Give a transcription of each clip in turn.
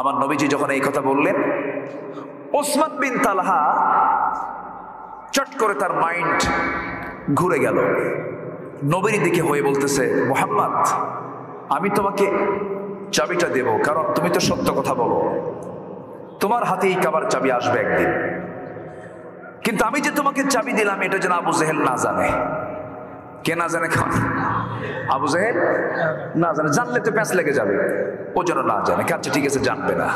আমার নবীজি যখন এই কথা বললেন, ওসমান বিন তালহা চট করে তার মাইন্ড ঘুরে গেল। নবীর দিকে হয়ে বলতেছে, মুহাম্মদ, আমি তোমাকে চাবিটা দেব, কারণ তুমি তো সত্য কথা বলো, তোমার হাতেই কাবার চাবি আসবে একদিন। কিন্তু আমি যে তোমাকে চাবি দিলাম এটা যেন আবু জেহেল না জানে। কে না জানে? আবু জেহেল না জানে। জানলে তো প্যাঁচ লেগে যাবে, ও যেন না জানে। আচ্ছা ঠিক আছে, জানবে না।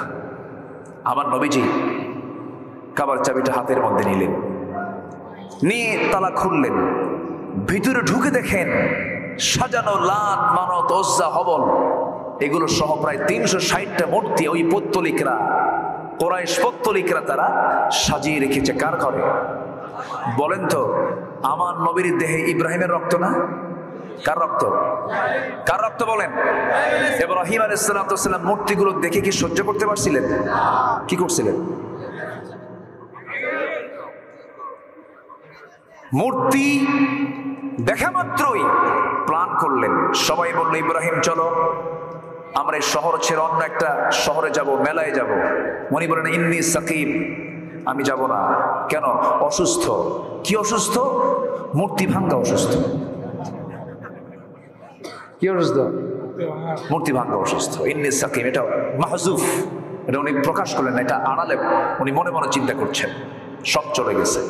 আমার নবীজি কাবার চাবিটা হাতের মধ্যে নিলেন, নিয়ে তালা খুললেন, ভিতরে ঢুকে দেখেন সাজানো লাত, মানত, ওজ্জা, হবল এগুলো সহ প্রায় 360টা মূর্তি ওই পত্তলিকরা, কোরাইশ পত্তলিকরা তারা সাজিয়ে রেখেছে। কার ঘরে বলেন তো? আমার নবীর দেহে ইব্রাহিমের রক্ত না? কার রক্ত? কার রক্ত বলেন? ইব্রাহিম আলাইহিস সালাম মূর্তিগুলো দেখে কি সহ্য করতে পারছিলেন? কি করছিলেন? মূর্তি দেখা মাত্রই প্ল্যান করলেন। সবাই বলল, ইব্রাহিম চলো আমরা এই শহর ছেড়ে অন্য একটা শহরে যাব, মেলায় যাব। উনি বলেন, ইন্নী সাকিব, আমি যাব না। কেন? অসুস্থ। কি অসুস্থ? মূর্তি ভাঙ্গা অসুস্থ। কি অসুস্থ? মূর্তি ভাঙ্গা অসুস্থ। ইন্নী সাকিব, এটা মাহজুফ, এটা উনি প্রকাশ করলেন না, এটা আড়ালে উনি মনে মনে চিন্তা করছেন। সব চলে গেছে।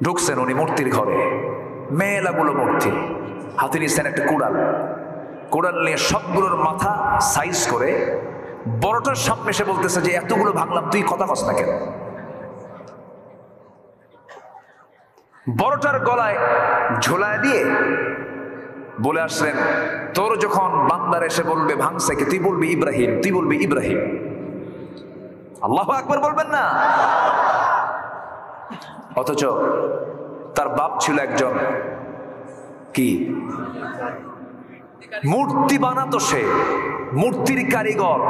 ঢুকছেন উনি মূর্তির ঘরে, মেলাগুলো মূর্তি, হাতে নিচ্ছেন একটা কুড়াল। কুড়াল নিয়ে সবগুলোর মাথা সাইজ করে বড়টার সামনে এসে বলতেছে যে এতগুলো ভাঙলাম, তুই কথা কস না কেন? বড়টার গলায় ঝোলায় দিয়ে বলে আসলেন, তোর যখন বান্দার এসে বলবে ভাঙছে কে, তুই বলবি ইব্রাহিম, তুই বলবি ইব্রাহিম। আল্লাহু আকবার বলবেন না? অথচ তার বাপ ছিল একজন কি মূর্তি বানাতো, সে মূর্তির কারিগর,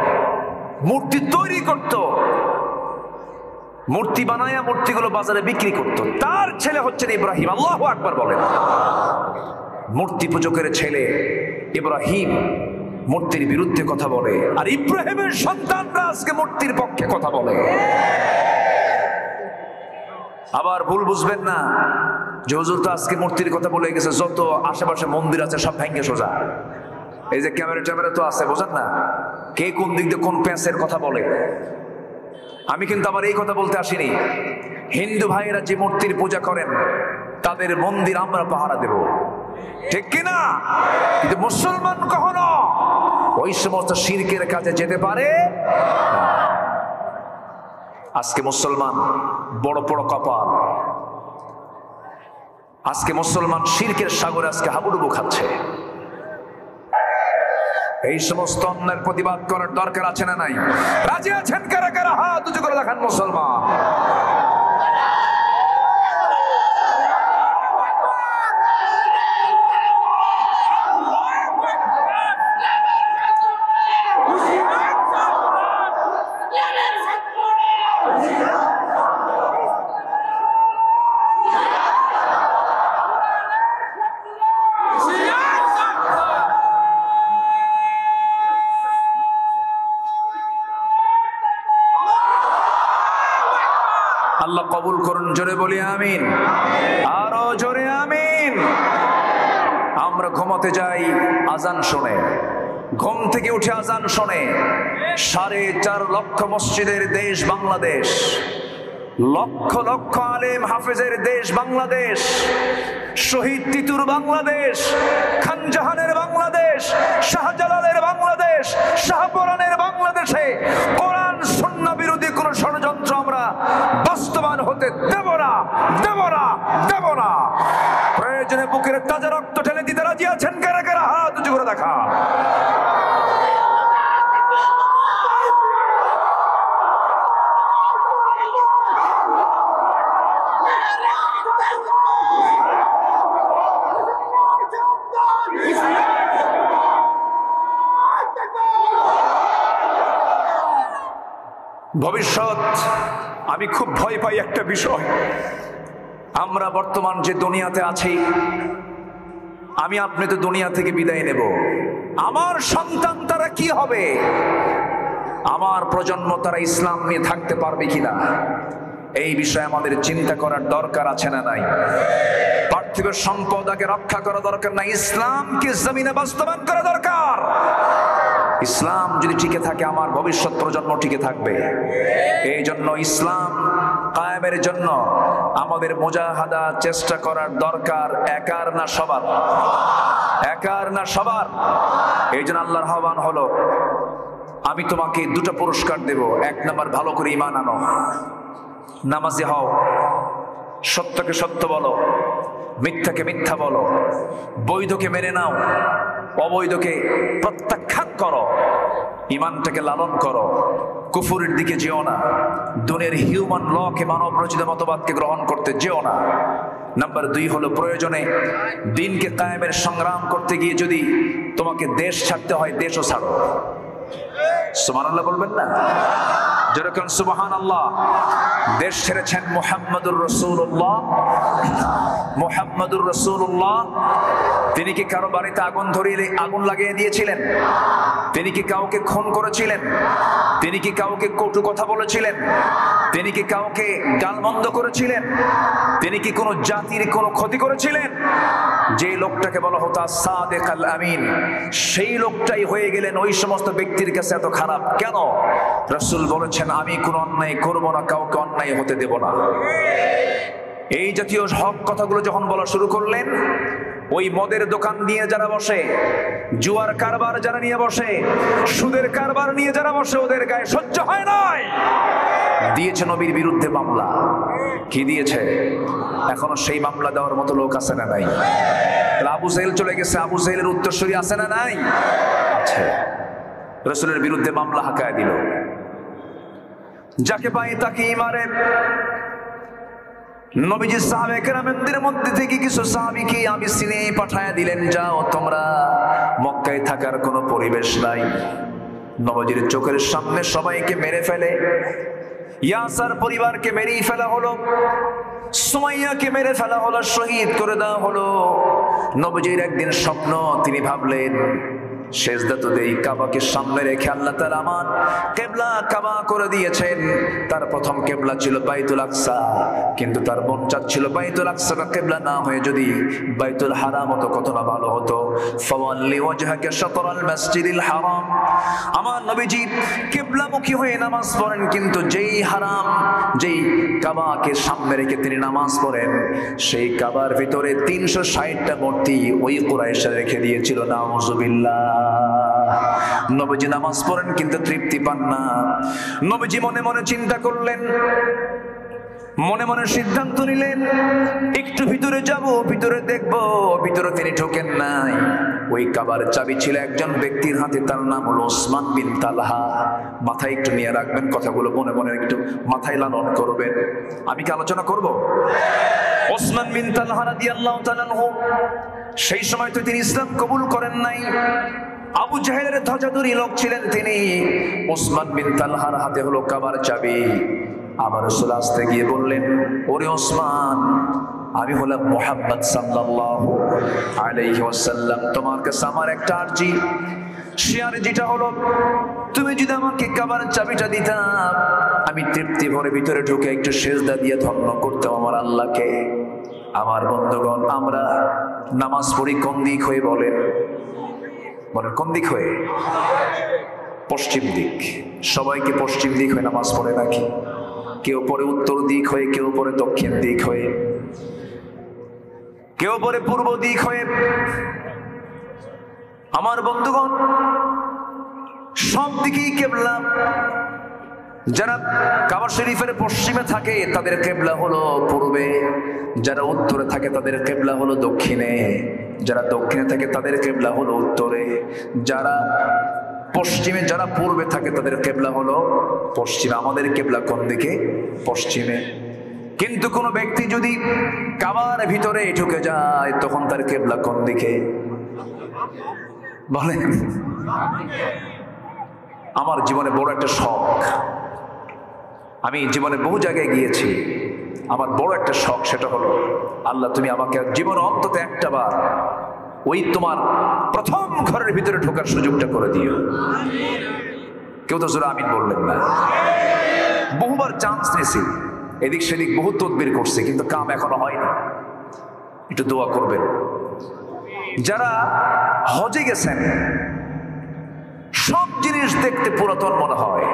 মূর্তি তৈরি করত, মূর্তি বানায়া মূর্তিগুলো বাজারে বিক্রি করত। তার ছেলে হচ্ছেন ইব্রাহিম। আল্লাহু আকবার বলেন। মূর্তি পূজকের ছেলে ইব্রাহিম মূর্তির বিরুদ্ধে কথা বলে, আর ইব্রাহিমের সন্তানরা আজকে মূর্তির পক্ষে কথা বলে। আবার ভুল বুঝবেন না যে হুজুর তো আজকে মূর্তির কথা বলে গেছে, যত আশেপাশে মন্দির আছে সব ভেঙে সোজা। এই যে ক্যামেরা ট্যামেরা তো আছে, বোঝেন না কে কোন দিক দিয়ে কোন প্যাঁচের কথা বলে। আমি কিন্তু আবার এই কথা বলতে আসিনি, হিন্দু ভাইয়েরা যে মূর্তির পূজা করেন তাদের মন্দির আমরা পাহারা দেব, ঠিক কিনা? কিন্তু মুসলমান কখনো ওই সমস্ত শিরকের কাজে যেতে পারে না। আজকে মুসলমান বড় বড় কপাল, আজকে মুসলমান শিরকের সাগরে আজকে হাবুডুবু খাচ্ছে। এই সমস্ত অন্যায়ের প্রতিবাদ করার দরকার আছে না নাই? রাজি আছেন কারা কারা? হাত উঁচু করে দেখান মুসলমান। আল্লাহ কবুল করুন, জোরে বলি আমিন, আরো জোরে আমিন। আমরা ঘুমাতে যাই আজান শুনে, ঘুম থেকে উঠে আজান শুনে। 4.5 লক্ষ মসজিদের দেশ বাংলাদেশ, লক্ষ লক্ষ আলেম হাফেজের দেশ বাংলাদেশ, শহীদ তিতুর বাংলাদেশ, খানজাহানের বাংলাদেশ, শাহজালালের বাংলাদেশ, শাহপরানের বাংলাদেশে কোরআন সুন্নাহ বিরোধী কোন ষড়যন্ত্র আমরা বাস্তবায়ন হতে দেব না, দেব না, দেব না। প্রয়োজনে বুকের তাজা রক্ত ঢেলে দিতে রাজি আছেন কারা কারা? হাত উঁচু করে দেখা। ভবিষ্যৎ আমি খুব ভয় পাই একটা বিষয়, আমরা বর্তমান যে দুনিয়াতে আছি, আমি আপনি তো দুনিয়া থেকে বিদায় নেব, আমার সন্তান তারা কি হবে? আমার প্রজন্ম তারা ইসলাম নিয়ে থাকতে পারবে কিনা, এই বিষয়ে আমাদের চিন্তা করার দরকার আছে না নাই? পার্থিব সম্পদ আগে রক্ষা করা দরকার না, ইসলামকে জমিনে বাস্তবায়ন করা দরকার। ইসলাম যদি টিকে থাকে আমার ভবিষ্যৎ প্রজন্ম টিকে থাকবে। এই জন্য ইসলাম কায়েমের জন্য আমাদের মুজাহাদা চেষ্টা করার দরকার, একার না সবার, একার না সবার। এই জন্য আল্লাহর আহ্বান হলো, আমি তোমাকে দুটো পুরস্কার দেব। এক নাম্বার, ভালো করে ঈমান আনো, নামাজি হও, সত্যকে সত্য বলো, মিথ্যাকে মিথ্যা বলো, বৈধকে মেনে নাও, অবৈধকে প্রত্যাখ্যান করো, ঈমানটাকে লালন করো, কুফুরের দিকে যেও না, দুনিয়ার হিউম্যান লকে মানব রচিত মতবাদকে গ্রহণ করতে যেও না। নাম্বার 2 হলো, প্রয়োজনে দিনকে কায়েমের সংগ্রাম করতে গিয়ে যদি তোমাকে দেশ ছাড়তে হয়, দেশও ছাড়ো। সুবহানাল্লাহ বলবেন না? যেরকম সুবহানাল্লাহ। দেশ ছেড়েছেন মুহাম্মদুর রাসূলুল্লাহ, মুহাম্মদুর রাসূলুল্লাহ। তিনি কি কারো বাড়িতে আগুন ধরিয়ে আগুন লাগিয়ে দিয়েছিলেন? তিনি কি কাউকে খুন করেছিলেন? তিনি কি কাউকে কটু কথা বলেছিলেন? তিনি কি কাউকে গালমন্দ করেছিলেন? তিনি কি কোনো জাতির কোনো ক্ষতি করেছিলেন? যে লোকটাকে বলা হতো সাদেক আল আমিন, সেই লোকটাই হয়ে গেলেন ওই সমস্ত ব্যক্তির কাছে এত খারাপ কেন? রাসূল বলেছেন, আমি কোনো অন্যায় করব না, কাউকে অন্যায় হতে দেব না। এই জাতীয় হক কথাগুলো যখন বলা শুরু করলেন, ওই মদের দোকান নিয়ে যারা বসে, জুয়ার কারবার যারা নিয়ে বসে, সুদের কারবার নিয়ে যারা বসে, ওদের গায়ে সহ্য হয় নাই, দিয়েছে নবীর বিরুদ্ধে মামলা। কি দিয়েছে? এখনো সেই মামলা দেওয়ার মতো লোক আছে না নাই? আবু জাহেল চলে গেছে, আবু জাহেলের উত্তরসূরি আছে না নাই? আছে। রাসূলের বিরুদ্ধে মামলা হাঁকায় দিল, যাকে পাই তাকেই মারে। নবীজি সাহাবায়ে কেরামদের মধ্যে থেকে কিছু সাহাবীকে আমি সিনে পাঠায়া দিলেন, যাও তোমরা, মক্কায় থাকার কোনো পরিবেশ নাই। নবীজির চোখের সামনে সবাইকে মেরে ফেলে। ইয়াসার পরিবারকে মেরেই ফেলা হলো, সুমাইয়াকে মেরে ফেলা হলো, শহীদ করে দেওয়া হলো। নবীজির একদিন স্বপ্ন, তিনি ভাবলেন, সেজদা তো দেই, কাবাকে সামনে রেখে আল্লাহ তাআলা আমার কিবলা কাবা করে দিয়েছেন। তার প্রথম কিবলা ছিল বাইতুল আকসা, কিন্তু তার মন চাচ্ছিল বাইতুল আকসাটা কিবলা না হয়ে যদি বাইতুল হারাম হতো কত না ভালো হতো। ফাওয়াল্লি ওয়াজহাকা শাতরাল মাসজিদিল হারাম। আমার নবীজি কিবলামুখী হয়ে নামাজ পড়েন, কিন্তু যেই হারাম, যেই কাবাকে সামনে রেখে তিনি নামাজ পড়েন, সেই কাবার ভিতরে 360টা মূর্তি ওই কুরাইশরা রেখে দিয়েছিল। নাউযুবিল্লাহ। নবীজি নামাজ পড়েন কিন্তু তৃপ্তি পান না। নবীজি মনে মনে চিন্তা করলেন, মনে মনে সিদ্ধান্ত নিলেন, একটু ভিতরে যাব, ভিতরে দেখব। ভিতরে তিনি ঢোকেন নাই। ওই কাবার চাবি ছিল একজন ব্যক্তির হাতে, তার নাম হলো ওসমান বিন তালহা। মাথায় একটু নিয়ে রাখবেন, কথাগুলো মনে মনে একটু মাথায় লালন করবেন। আমি কি আলোচনা করব? ওসমান বিন তালহা রাদিয়াল্লাহু তাআলা আনহু, সেই সময় তো তিনি ইসলাম কবুল করেন নাই। আবু জাহেলের ধ্বজাধারী লোক ছিলেন তিনি। ওসমান বিন তালহার হাতে হলো কাবার চাবি। আবার রাসূল আসতে গিয়ে বললেন, ওরে ওসমান, আমি হলাম মুহাম্মদ সাল্লাল্লাহু আলাইহি ওয়াসাল্লাম, তোমার কাছে আমার একটা আরজি। সে আরজিটা হলো, তুমি যদি আমাকে কাবার চাবিটা দিতাম, আমি তৃপ্তি ভরে ভিতরে ঢুকে একটু সেজদা দিয়ে ধন্য করতাম আমার আল্লাহকে। আমার বন্ধুগণ, আমরা নামাজ পড়ি কোন দিক হয়ে বলেন? বলেন কোন দিক হয়ে? পশ্চিম দিক। সবাইকে পশ্চিম দিক হয়ে নামাজ পড়ে নাকি? কেউ পড়ে উত্তর দিক হয়ে, কেউ পড়ে দক্ষিণ দিক হয়ে, কেউ পড়ে পূর্ব দিক হয়ে। আমার বন্ধুগণ, সব দিকেই কিবলা। যারা কাবা শরীফের পশ্চিমে থাকে তাদের কিবলা হলো পূর্বে, যারা উত্তরে থাকে তাদের কিবলা হলো দক্ষিণে, যারা দক্ষিণে থাকে তাদের কিবলা হলো উত্তরে, যারা পশ্চিমে, যারা পূর্বে থাকে তাদের কিবলা হলো পশ্চিমে। আমাদের কিবলা কোন দিকে? পশ্চিমে। কিন্তু কোন ব্যক্তি যদি কাবার ভিতরে ঢুকে যায়, তখন তার কিবলা কোন দিকে বলেন? আমার জীবনে বড় একটা শখ, আমি জীবনে বহু জায়গায় গিয়েছি, আমার বড় একটা শখ, সেটা হলো, আল্লাহ তুমি আমাকে জীবনে অন্তত একটা বার ওই তোমার প্রথম ঘরের ভিতরে ঢোকার সুযোগটা করে দিও। কেউ তো জোরে আমিন বললেন না। বহুবার চান্স নিয়েছি, এদিক সেদিক বহু তদবির করছে, কিন্তু কাম এখনো হয়নি। একটু দোয়া করবেন। যারা হজে গেছেন সব জিনিস দেখতে পুরাতন মনে হয়,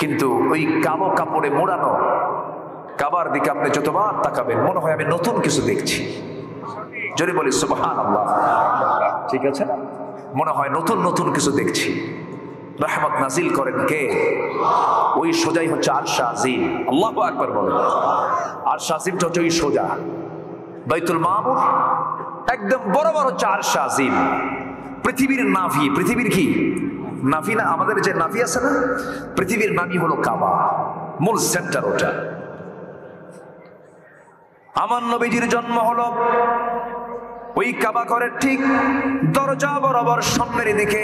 কিন্তু ওই কালো কাপড়ে মোড়ানো কাবার দিকে আপনি যতবার তাকাবেন মনে হয় আমি নতুন কিছু দেখছি। যদি বলি সুবহানাল্লাহ, ঠিক আছে না? মনে হয় নতুন নতুন কিছু দেখছি। রহমত নাজিল করেন কে? ওই সোজাই হচ্ছে আরশ আজিম। আল্লাহু আকবার বলেন। আরশ আজিমটা হচ্ছে ওই সোজা বাইতুল মামুর, একদম বরাবর হচ্ছে আরশ আজিম। পৃথিবীর নাভি, পৃথিবীর কি নাভি না, আমাদের যে নাভি আছে না, পৃথিবীর নাভি হলো কাবা, মূল সেন্টার ওটা। আমার নবীজির জন্ম হলো ওই কাবা ঘরের ঠিক দরজা বরাবর সামনের দিকে,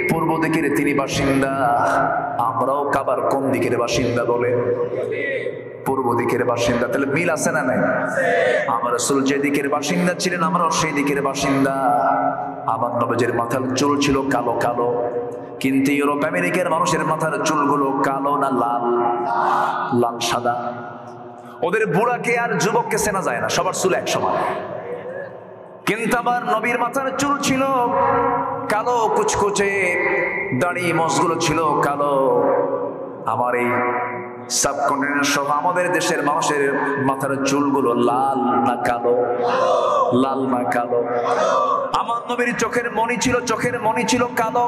পূর্ব দিকের তিনি বাসিন্দা। আমরাও কাবার কোন দিকের বাসিন্দা বলে? পূর্ব দিকের বাসিন্দা। তাহলে মিল আছে না নাই? আমার রাসূল যে দিকের বাসিন্দা ছিলেন আমরাও সেই দিকের বাসিন্দা। আমার নবীজির মাথার চুল ছিল কালো কালো, কিন্তু ইউরোপ আমেরিকার মানুষের মাথার চুলগুলো কালো না লাল? লাল সাদা। ওদের বুড়াকে আর যুবককে চেনা যায় না, সবার চুল এক সমান। কিন্তু আমার নবীর মাথার চুল ছিল কালো কুচকুচে, দাড়ি মোছগুলো ছিল কালো। আমার এই সাবকন্টিনেন্ট সহ আমাদের দেশের মানুষের মাথার চুলগুলো লাল না কালো? লাল না কালো? আমার নবীর চোখের মণি ছিল, চোখের মণি ছিল কালো।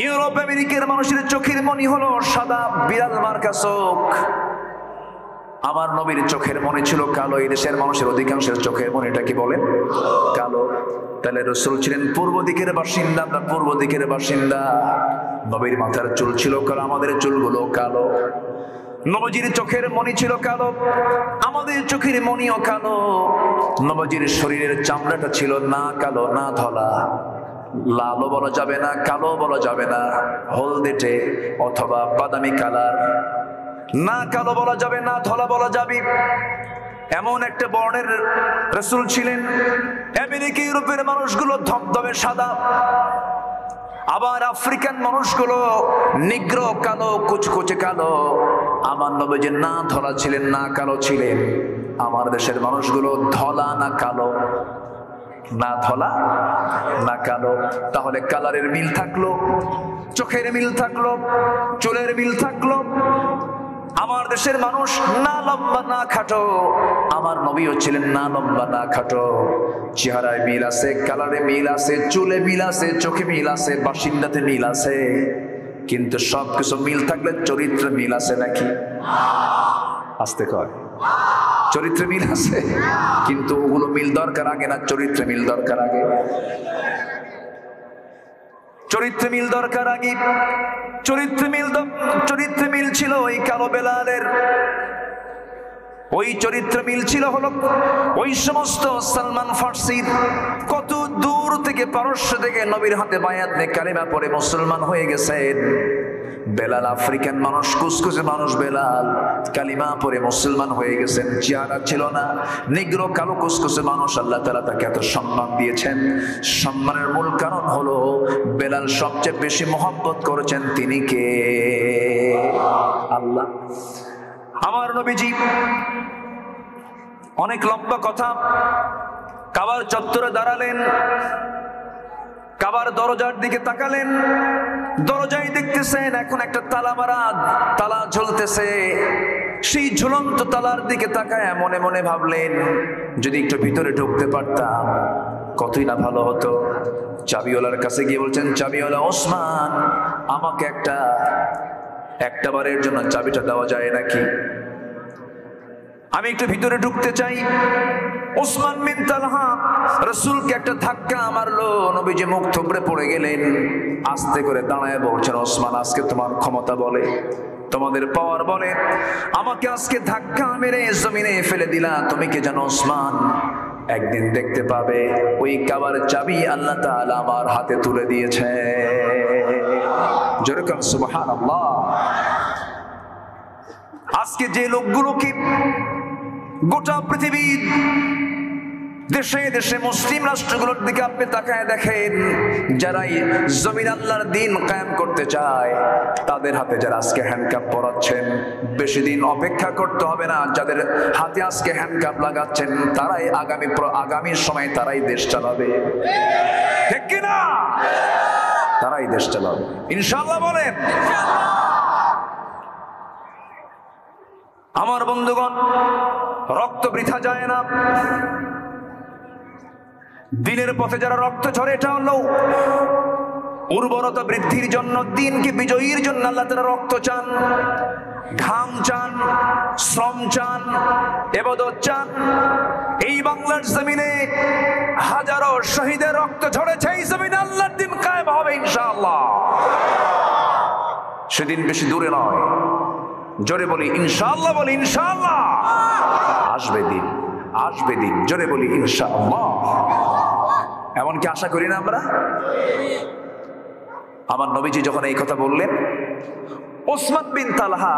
ইউরোপ আমেরিকার মানুষের চোখের মণি হলো সাদা, বিড়াল মার্কা চোখ। আমার নবীর চোখের মণি ছিল কালো। এই দেশের মানুষের অধিকাংশের চোখের মণিটা কি বলেন? কালো। তাহলে রাসূল ছিলেন পূর্ব দিকের বাসিন্দা, আমরা পূর্ব দিকের বাসিন্দা। নবীর মাথার চুল ছিল কালো, আমাদের চুলগুলো কালো। নবীজির চোখের মণি ছিল কালো, আমাদের চোখের মণিও কালো। নবীজির শরীরের চামড়াটা ছিল না কালো না ধলা, লালও বলা যাবে না, কালো বলা যাবে না, হলদেটে অথবা বাদামি কালার। না কালো বলা যাবে না ধলা বলা যাবে, এমন একটা বর্ণের রাসূল ছিলেন। আমেরিকা ইউরোপের মানুষগুলো ধবধবে সাদা, আবার আফ্রিকান মানুষগুলো নিগ্র কালো কুচকুচে কালো। আমার নবীজি না ধলা ছিলেন না কালো ছিলেন। আমার দেশের মানুষগুলো ধলা না কালো? না ধলা না কালো। তাহলে কালারের মিল থাকলো, চোখের মিল থাকলো, চুলের মিল থাকলো। আমার দেশের মানুষ না লম্বা না খাটো, আমার নবীও ছিলেন না লম্বা না খাটো। চেহারায় মিল আছে, কালারে মিল আছে, চুলে মিল আছে, চোখে মিল আছে, বাসিন্দাতে মিল আছে। কিন্তু সবকিছু মিল থাকলে চরিত্রে মিল আছে নাকি? আসতে কয় চরিত্রে মিল আছে, কিন্তু ওগুলো মিল দরকার আগে না চরিত্রে মিল দরকার আগে? চরিত্রে মিল দরকার আগে। চরিত্রে মিল ছিল ওই কালো বেলালের, ওই চরিত্র মিল ছিল হলো ওই সমস্ত সালমান ফার্সির। কত দূর থেকে পারস্য থেকে নবীর হাতে বায়াত নিয়ে কালিমা পড়ে মুসলমান হয়ে গেছেন। বেলাল আফ্রিকান মানুষ, কুসকুসে মানুষ, বেলাল কালিমা পড়ে মুসলমান হয়ে গেছেন। চেহারা ছিল না, নিগ্র কালো কুসকুসে মানুষ। আল্লাহ তাআলা তাকে এত সম্মান দিয়েছেন। সম্মানের মূল কারণ হলো বেলাল সবচেয়ে বেশি মহব্বত করেছেন তিনি কে? আল্লাহ। আমার নবীজি অনেক লম্বা কথা, কাবার চত্বরে দাঁড়ালেন, কাবার দরজার দিকে তাকালেন, দরজায় দেখতেছেন এখন একটা তালা মারা, তালা ঝুলতেছে। সেই ঝুলন্ত তালার দিকে তাকায় মনে মনে ভাবলেন যদি একটু ভিতরে ঢুকতে পারতাম কতই না ভালো হতো। চাবিওয়ালার কাছে গিয়ে বলছেন, চাবিওয়ালা ওসমান, আমাকে একটা বারের জন্য চাবিটা দেওয়া যায় নাকি? আমি একটু ভিতরে ঢুকতে চাই। ওসমান বিন তালহা রাসূলকে একটা ধাক্কা মারলো, নবীজি মুখ থুবড়ে পড়ে গেলেন। আস্তে করে দাঁড়ায় বলছেন, ওসমান, আজকে তোমার ক্ষমতা বলে, তোমাদের পাওয়ার বলে আমাকে আজকে ধাক্কা মেরে জমিনে ফেলে দিলা। তুমি কি জানো ওসমান, একদিন দেখতে পাবে ওই কাবার চাবি আল্লাহ তাআলা আমার হাতে তুলে দিয়েছে। জোরে বলেন সুবহানাল্লাহ। আজকে যে লোকগুলোকে গোটা পৃথিবীর দেশে দেশে মুসলিম রাষ্ট্রগুলোর দিকে আপনি তাকায় দেখেন, যারাই জমিন আল্লাহর দিন কায়েম করতে চায় তাদের হাতে যারা আজকে হ্যান্ডকাপ পরাচ্ছেন, বেশি দিন অপেক্ষা করতে হবে না। যাদের হাতে আজকে হ্যান্ডকাপ লাগাচ্ছেন তারাই আগামী সময় তারাই দেশ চালাবে, ঠিক কিনা? তারাই দেশ চালাবে ইনশাআল্লাহ। বলেন আমার বন্ধুগণ, রক্ত বৃথা যায় না। দিনের পথে যারা রক্ত ঝরে, এটা হলো উর্বরতা বৃদ্ধির জন্য, দিনকে বিজয়ীর জন্য আল্লাহ তাআলা রক্ত চান, ঘাম চান, শ্রম চান, ইবাদত চান। এই বাংলার জমিনে হাজারো শহীদের রক্ত ঝরেছে, এই জমিনে আল্লাহর দিন কায়েম হবে ইনশাআল্লাহ। সেদিন বেশি দূরে নয়, জোরে বলি ইনশাআল্লাহ, বলি ইনশাআল্লাহ। আসবে দিন, আসবে দিন, জোরে বলি ইনশাআল্লাহ। এমনকি আশা করি না আমরা? আমার নবীজি যখন এই কথা বললেন, ওসমান বিন তালহা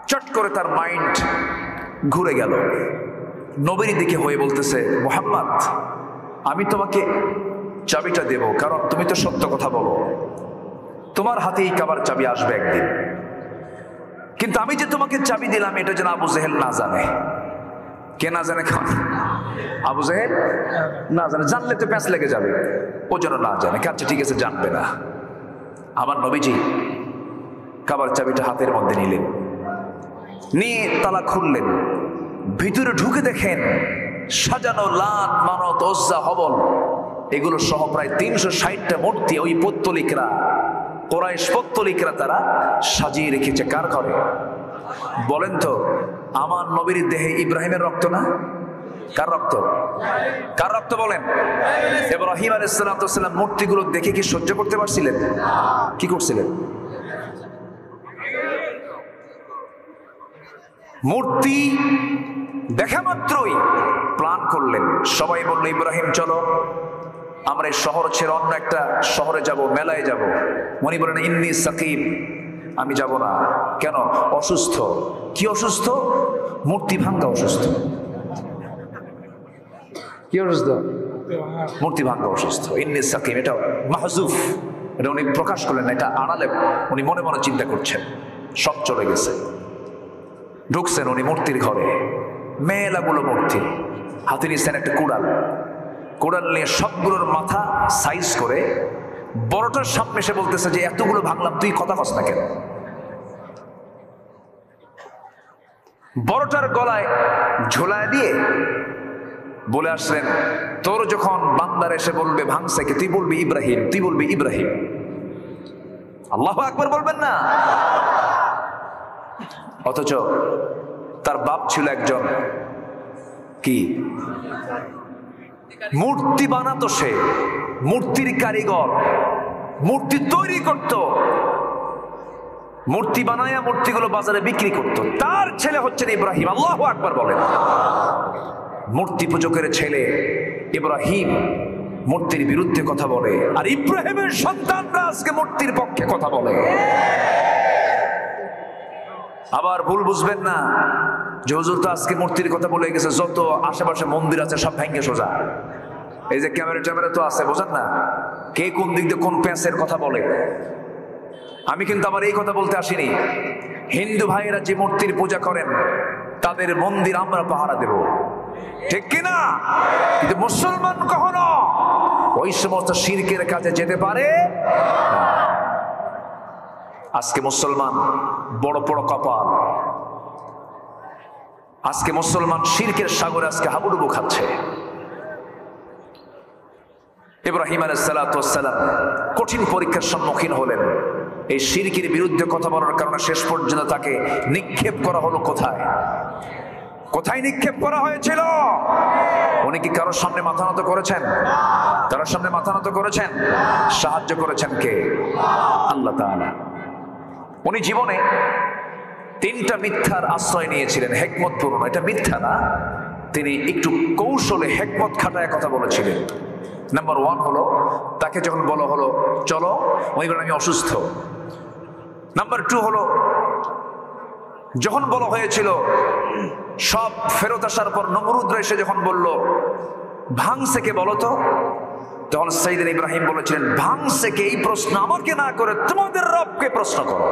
চট করে তার মাইন্ড ঘুরে গেল। নবীর দিকে হয়ে বলতেছে, মুহাম্মদ, আমি তোমাকে চাবিটা দেব, কারণ তুমি তো সত্য কথা বলো, তোমার হাতেই কাবার চাবি আসবে একদিন। কিন্তু আমি যে তোমাকে চাবি দিলাম এটা যেন আবু জেহেল না জানে। কে না জানে? আবু জেহেল না জানে, জানলে তো প্যাঁচ লেগে যাবে, ও যেন না জানে। আচ্ছা ঠিক আছে, জানবে না। আমার নবীজি কাবার চাবিটা হাতের মধ্যে নিলেন, নিয়ে তালা খুললেন, ভিতরে ঢুকে দেখেন সাজানো লাত, মানত, ওজ্জা, হবল এগুলো সহ প্রায় 360টা মূর্তি ওই পত্তলিকরা, কোরাইশ পত্তলিকরা তারা সাজিয়ে রেখেছে। কার ঘরে? বলেন তো, আমার নবীর দেহে ইব্রাহিমের রক্ত না? কার রক্ত? কার রক্ত বলেন? ইব্রাহিম আলাইহিস সালাম মূর্তিগুলো দেখে কি সহ্য করতে পারছিলেন? কি করছিলেন? মূর্তি দেখা মাত্রই প্ল্যান করলেন। সবাই বলল, ইব্রাহিম চলো আমরা এই শহর ছেড়ে অন্য একটা শহরে যাব, মেলায় যাব। উনি বলেন, ইন্নী সাকিব, আমি যাব না। কেন? অসুস্থ। কি অসুস্থ? মূর্তি ভাঙ্গা অসুস্থ। কি অসুস্থ? মূর্তি ভাঙ্গা অসুস্থ। ইন্নী সাকিব, এটা মাহজুফ, এটা উনি প্রকাশ করলেন না, এটা আড়ালে উনি মনে মনে চিন্তা করছেন। সব চলে গেছে। ঢুকছেন উনি মূর্তির ঘরে, মেলাগুলো মূর্তি, হাতে নিচ্ছেন একটা কুড়াল, কোড়াল নিয়ে সবগুলোর মাথা সাইজ করে বড়টার সামনে এসে বলতেছে যে এতগুলো ভাঙলাম, তুই কথা কস না কেন? বড়টার গলায় ঝোলায় দিয়ে বলে আসলেন, তোর যখন বান্দার এসে বলবে ভাঙছে কে, তুই বলবি ইব্রাহিম, তুই বলবি ইব্রাহিম। আল্লাহু আকবার বলবেন না? অথচ তার বাপ ছিল একজন কি মূর্তি বানাতো, সে মূর্তির কারিগর, মূর্তি তৈরি করত, মূর্তি বানায়া মূর্তিগুলো বাজারে বিক্রি করত। তার ছেলে হচ্ছেন ইব্রাহিম। আল্লাহু আকবার বলেন। মূর্তি পূজকের ছেলে ইব্রাহিম মূর্তির বিরুদ্ধে কথা বলে, আর ইব্রাহিমের সন্তানরা আজকে মূর্তির পক্ষে কথা বলে। আবার ভুল বুঝবেন না যে হুজুর তো আজকে মূর্তির কথা বলে গেছে, যত আশেপাশে মন্দির আছে সব ভেঙে সোজা। এই যে ক্যামেরা তো আছে, বোঝেন না কে কোন দিক দিয়ে কোন প্যাঁচের কথা বলে। আমি কিন্তু আবার এই কথা বলতে আসিনি, হিন্দু ভাইয়েরা যে মূর্তির পূজা করেন তাদের মন্দির আমরা পাহারা দেব, ঠিক কিনা? কিন্তু মুসলমান কখনো ওই সমস্ত শিরকের কাজে যেতে পারে না। আজকে মুসলমান বড় বড় কপাল, আজকে মুসলমান শিরকের সাগরে আজকে হাবুডুবু খাচ্ছে। ইব্রাহিম আলাইহিস সালাতু ওয়াস সালাম কঠিন পরীক্ষার সম্মুখীন হলেন। এই শিরকের বিরুদ্ধে কথা বলার কারণে শেষ পর্যন্ত তাকে নিক্ষেপ করা হলো কোথায়? কোথায় নিক্ষেপ করা হয়েছিল? উনি কি কারোর সামনে মাথা নত করেছেন? কারোর সামনে মাথা নত করেছেন? সাহায্য করেছেন কে? আল্লাহ তাআলা। উনি জীবনে 3টা মিথ্যার আশ্রয় নিয়েছিলেন, হিকমতপূর্ণ। এটা মিথ্যা না, তিনি একটু কৌশলে হিকমত খাটায় কথা বলেছিলেন। নাম্বার 1 হলো, তাকে যখন বলা হলো চলো, উনি বলেন আমি অসুস্থ। নাম্বার 2 হলো, যখন বলা হয়েছিল সব ফেরত আসার পর নমরুদরা এসে যখন বলল ভাঙছে কে বলো তো, তখন সাইয়েদনা ইব্রাহিম বলেছিলেন ভাঙছে কে, এই প্রশ্ন আমাকে না করে তোমাদের রবকে প্রশ্ন করো।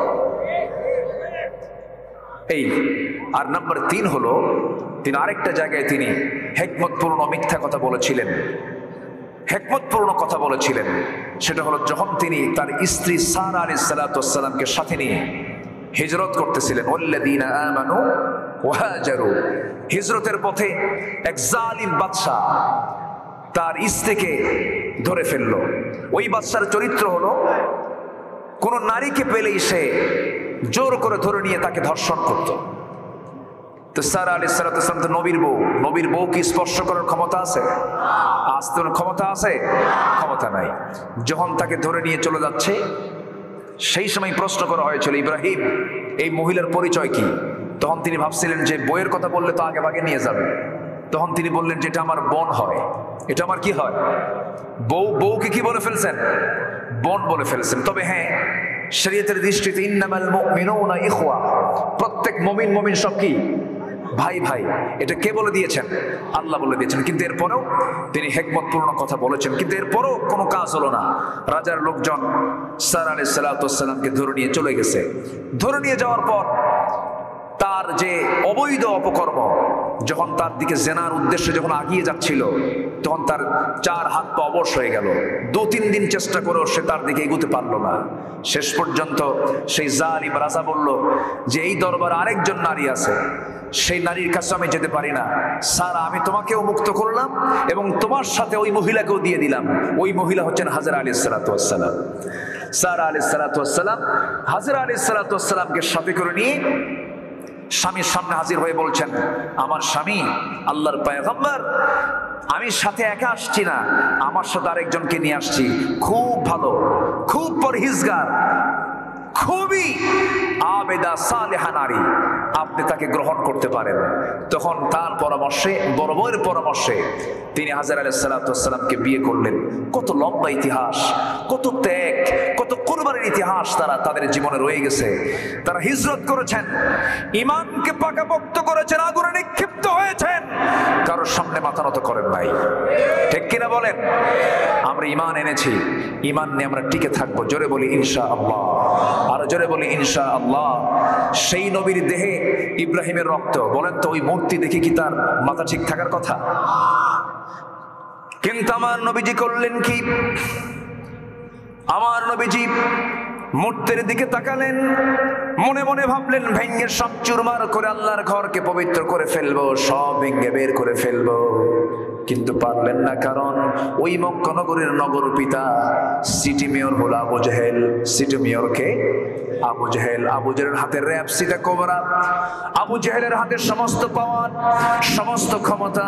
এই আর নাম্বার 3 হলো তিনি আরেকটা জায়গায় তিনি হিকমতপূর্ণ মিথ্যা কথা বলেছিলেন, হিকমতপূর্ণ কথা বলেছিলেন। সেটা হলো যখন তিনি তার স্ত্রী সারা আলাইহিস সালাতু ওয়াস সালামকে সাথে নিয়ে হিজরত করতেছিলেন, ওয়াল্লাযীনা আমানু ওয়া হাজারু, হিজরতের পথে এক জালিম বাদশা তার স্ত্রীকে ধরে ফেললো। ওই বাদশার চরিত্র হলো কোন নারীকে পেলেই সে জোর করে ধরে নিয়ে তাকে ধর্ষণ করত। তো সারা আলাইহিস সালাতু ওয়াস সালাম তো নবীর বউ কি স্পর্শ করার ক্ষমতা আছে? আসতে ক্ষমতা আছে? ক্ষমতা নাই। যখন তাকে ধরে নিয়ে চলে যাচ্ছে সেই সময় প্রশ্ন করা হয়েছিল ইব্রাহিম এই মহিলার পরিচয় কি? তখন তিনি ভাবছিলেন যে বইয়ের কথা বললে তো আগে ভাগে নিয়ে যাবে। তখন তিনি বললেন যে এটা আমার বোন হয়। এটা আমার কি হয়? বউকে কি বলে ফেলছেন? বোন বলে ফেলছেন। তবে হ্যাঁ, শরীয়তের দৃষ্টিতে ইন্নামাল মুমিনুনা ইখওয়া, প্রত্যেক মুমিন সব কি ভাই ভাই। এটা কে বলে দিয়েছেন? আল্লাহ বলে দিয়েছেন। কিন্তু এরপরেও তিনি হিকমতপূর্ণ কথা বলেছেন, কিন্তু এরপরও কোনো কাজ হলো না। রাজার লোকজন সারা আলাইহিস সালাতু ওয়াস সালামকে ধরে নিয়ে চলে গেছে। ধরে নিয়ে যাওয়ার পর তার যে অবৈধ অপকর্ম, যখন তার দিকে জেনার উদ্দেশ্যে যখন আগিয়ে যাচ্ছিল তখন তার 4 হাত পা অবশ হয়ে গেল। 2-3 দিন চেষ্টা করেও সে তার দিকে এগোতে পারলো না। শেষ পর্যন্ত সেই জালিম রাজা বলল যে এই দরবারে আরেকজন নারী আছে, সেই নারীর কাছে আমি যেতে পারি না। সারা, আমি তোমাকেও মুক্ত করলাম এবং তোমার সাথে ওই মহিলাকেও দিয়ে দিলাম। ওই মহিলা হচ্ছেন হাজরা আলাইহিস সালাতু ওয়াস সালাম। সারা আলাইহিস সালাতু ওয়াস সালাম হাজরা আলাইহিস সালাতু ওয়াস সালামকে সাথে করে নিয়ে স্বামীর সামনে হাজির হয়ে বলছেন, আমার স্বামী আল্লাহর পয়গম্বর, আমি সাথে একা আসছি না, আমার সাথে আরেকজনকে নিয়ে আসছি, খুব ভালো, খুব পরহেজগার, খুবই আবেদা সালেহা নারী, আপনি তাকে গ্রহণ করতে পারেন। তখন তার পরামর্শে, বড় বউয়ের পরামর্শে তিনি হাজরা আলাইহিস সালাতু ওয়াস সালামকে বিয়ে করলেন। কত লম্বা ইতিহাস, কত ত্যাগ, কত কুরবানির ইতিহাস তাদের জীবনে রয়ে গেছে। তারা হিজরত করেছেন, ঈমানকে পাকাপোক্ত করেছেন, আগুনে নিক্ষিপ্ত হয়েছেন, কারোর সামনে মাথা নত করেন নাই। ঠিক কিনা বলেন? আমরা ঈমান এনেছি, ঈমান নিয়ে আমরা টিকে থাকবো। জোরে বলি ইনশাআল্লাহ, আরো জোরে বলি ইনশাআল্লাহ। সেই নবীর দেহে ইব্রাহিমের রক্ত, বলেন তো ওই মূর্তি দেখে কি তার মাথা ঠিক থাকার কথা? কিন্তু আমার নবীজি করলেন কি? আমার নবীজি মূর্তির দিকে তাকালেন, মনে মনে ভাবলেন ভেঙ্গে সব চুরমার করে আল্লাহর ঘরকে পবিত্র করে ফেলবো, সব ভেঙ্গে বের করে ফেলবো। কিন্তু পারলেন না, কারণ ওই মক্কা নগরীর নগর পিতা সিটি মেয়র হলো আবু জেহেল। সিটি মেয়রকে আবু জেহেল। আবু জেহেলের হাতের র‍্যাব সিটা কোবরা, আবু জেহেলের হাতের সমস্ত পাওয়ার, সমস্ত ক্ষমতা।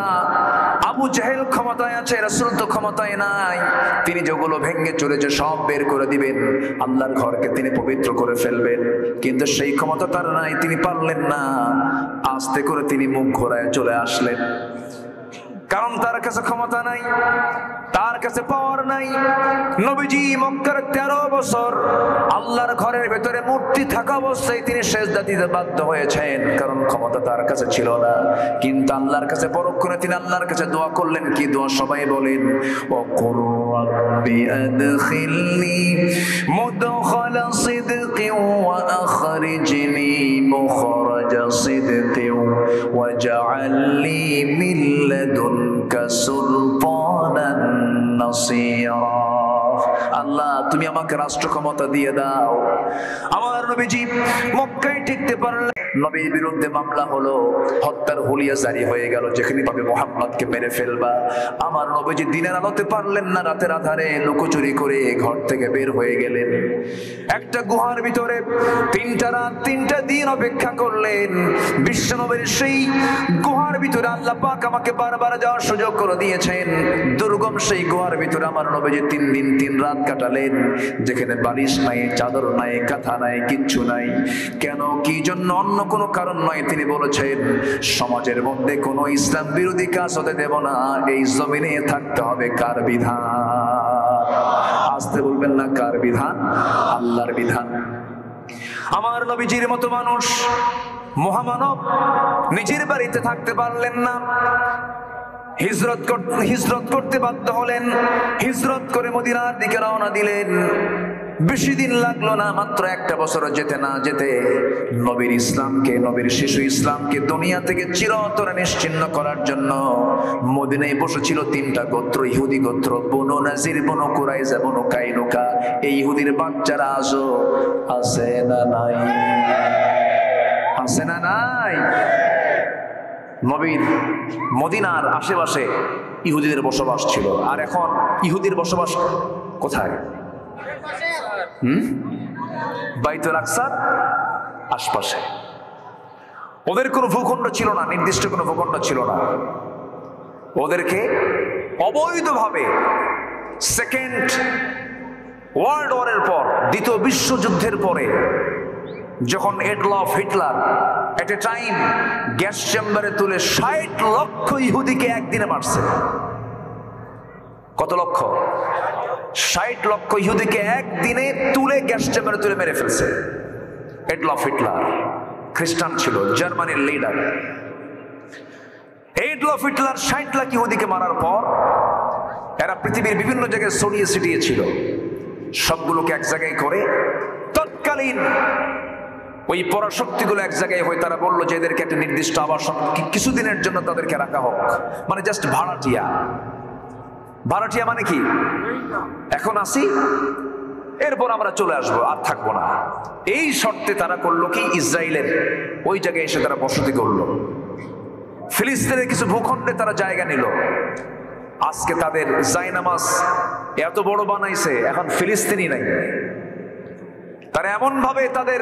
আবু জেহেল ক্ষমতায় আছে, রাসূল তো ক্ষমতায় নাই। তিনি যেগুলো ভেঙ্গে চলেছে সব বের করে দিবেন, আল্লাহর ঘরকে তিনি পবিত্র করে ফেলবেন, কিন্তু সেই ক্ষমতা তার নাই। তিনি পারলেন না। আস্তে করে তিনি মুখ ঘোরায় চলে আসলেন, কারণ তার কাছে ক্ষমতা নাই, তার কাছে পাওয়ার নাই। নবীজি মক্কার 13 বছর আল্লাহর ঘরের ভেতরে মূর্তি থাকা অবস্থায় তিনি সিজদা দিতে বাধ্য হয়েছেন, কারণ ক্ষমতা তার কাছে ছিল না। কিন্তু আল্লাহর কাছে পরক্ষণে তিনি আল্লাহর কাছে দোয়া করলেন। কি দোয়া? সবাই বলেন, ও কুর রাব্বি আদখিলনি মুদখালা সিদকিন ওয়া আখরিজনি মুখরাজা সিদকিন ওয়াজআলনি মিন লাদুনকা সুলতানান নাসীরা। আল্লাহ, তুমি আমাকে রাষ্ট্র ক্ষমতা দিয়ে দাও। আমার নবীজি মক্কায় টিকতে পারলেন। নবীর বিরুদ্ধে মামলা হলো, হত্যার হুলিয়া জারি হয়ে গেল, যেখানে পাবে মুহাম্মদকে মেরে ফেলবা। আমার নবীজি দিনের আলোতে পারলেন না, রাতের আধারে লুকোচুরি করে ঘর থেকে বের হয়ে গেলেন। একটা গুহার ভিতরে 3টা রাত 3টা দিন অপেক্ষা করলেন। বিশ্বনবীর সেই গুহার ভিতরে আল্লাহ পাক আমাকে বারবার যাওয়ার সুযোগ করে দিয়েছেন। দুর্গম সেই গুহার ভিতরে আমার নবীজি 3 দিন 3 রাত কাটালেন, যেখানে বালিশ নাই, চাদর নাই, কাঁথা নাই, কিচ্ছু নাই। কেন, কি জন্য? অন্য কোনো কারণ নয়। তিনি বলেছেন, সমাজের মধ্যে কোনো ইসলাম বিরোধী কাজ হতে দেব না। এই জমিনে থাকতে হবে কার বিধান? আসতে বলবেন না, কার বিধান? আল্লাহর বিধান। আমার নবীজির মতো মানুষ মহামানব নিজের বাড়িতে থাকতে পারলেন না, হিজরত করতে বাধ্য হলেন। হিজরত করে মদিনার দিকে রওনা দিলেন। বেশি দিন লাগলো না, মাত্র একটা বছর যেতে না যেতে নবীর ইসলামকে, নবীর শিশু ইসলামকে দুনিয়া থেকে চিরতরে নিশ্চিহ্ন করার জন্য মদিনায় বসেছিল তিনটা গোত্র, ইহুদি গোত্র, বনু নাজির, বনু কুরাইজা, বনু কাইনুকা। এই ইহুদির বাচ্চারা আজও আছে না নাই? আছে না নাই? নবীর মদিনার আশেপাশে ইহুদিদের বসবাস ছিল। আর এখন ইহুদির বসবাস কোথায়? বাইতুল আকসার আশপাশে। ওদের কোনো ভূখণ্ড ছিল না, নির্দিষ্ট কোনো ভূখণ্ড ছিল না। ওদেরকে অবৈধভাবে সেকেন্ড ওয়ার্ল্ড ওয়ারের পর, দ্বিতীয় বিশ্বযুদ্ধের পরে, যখন এডলফ হিটলার এট এ টাইম গ্যাস চেম্বারে তুলে 60 লক্ষ ইহুদিকে একদিনে মারছে। কত লক্ষ? 60 লক্ষ ইহুদিকে একদিনে তুলে গ্যাস চেম্বারে তুলে মেরে ফেলছে এডলফ হিটলার। খ্রিস্টান ছিল, জার্মানির লিডার। এডলফ হিটলার 60 লাখ ইহুদিকে মারার পর এরা পৃথিবীর বিভিন্ন জায়গায় ছড়িয়ে ছিটিয়ে ছিল। সবগুলোকে এক জায়গায় করে তৎকালীন ওই পরাশক্তিগুলো এক জায়গায় হয়ে তারা বললো যে এদেরকে একটা নির্দিষ্ট আবাসন কিছুদিনের জন্য তাদেরকে রাখা হোক, মানে জাস্ট ভাড়াটিয়া। ভাড়াটিয়া মানে কি? এখন আসি, এরপর আমরা চলে আসবো, আর থাকবো না। এই শর্তে তারা করলো কি, ইসরায়েলের ওই জায়গায় এসে তারা বসতি করলো। ফিলিস্তিনের কিছু ভূখণ্ডে তারা জায়গা নিল। আজকে তাদের জায়নামাজ এত বড় বানাইছে, এখন ফিলিস্তিনি নাই। তারা এমন ভাবে তাদের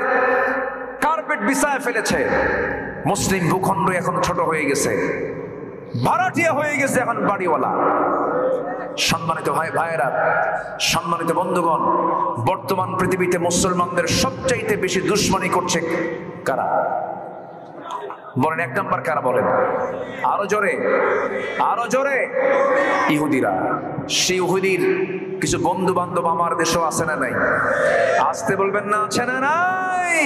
কার্পেট বিছায় ফেলেছে, মুসলিম ভূখণ্ড এখন ছোট হয়ে গেছে, ভাড়াটিয়া হয়ে গেছে এখন বাড়িওয়ালা। সম্মানিত ভাইয়েরা, সম্মানিত বন্ধুগণ, বর্তমান পৃথিবীতে মুসলমানদের সবচাইতে বেশি দুশ্মনী করছে কারা? বলেন, এক নাম্বার কারা? বলেন আরো জোরে, আরো জোরে। ইহুদিরা। সেই ইহুদির কিছু বন্ধু বান্ধব আমার দেশেও আছে না নাই? আসতে বলবেন না, আছে না নাই?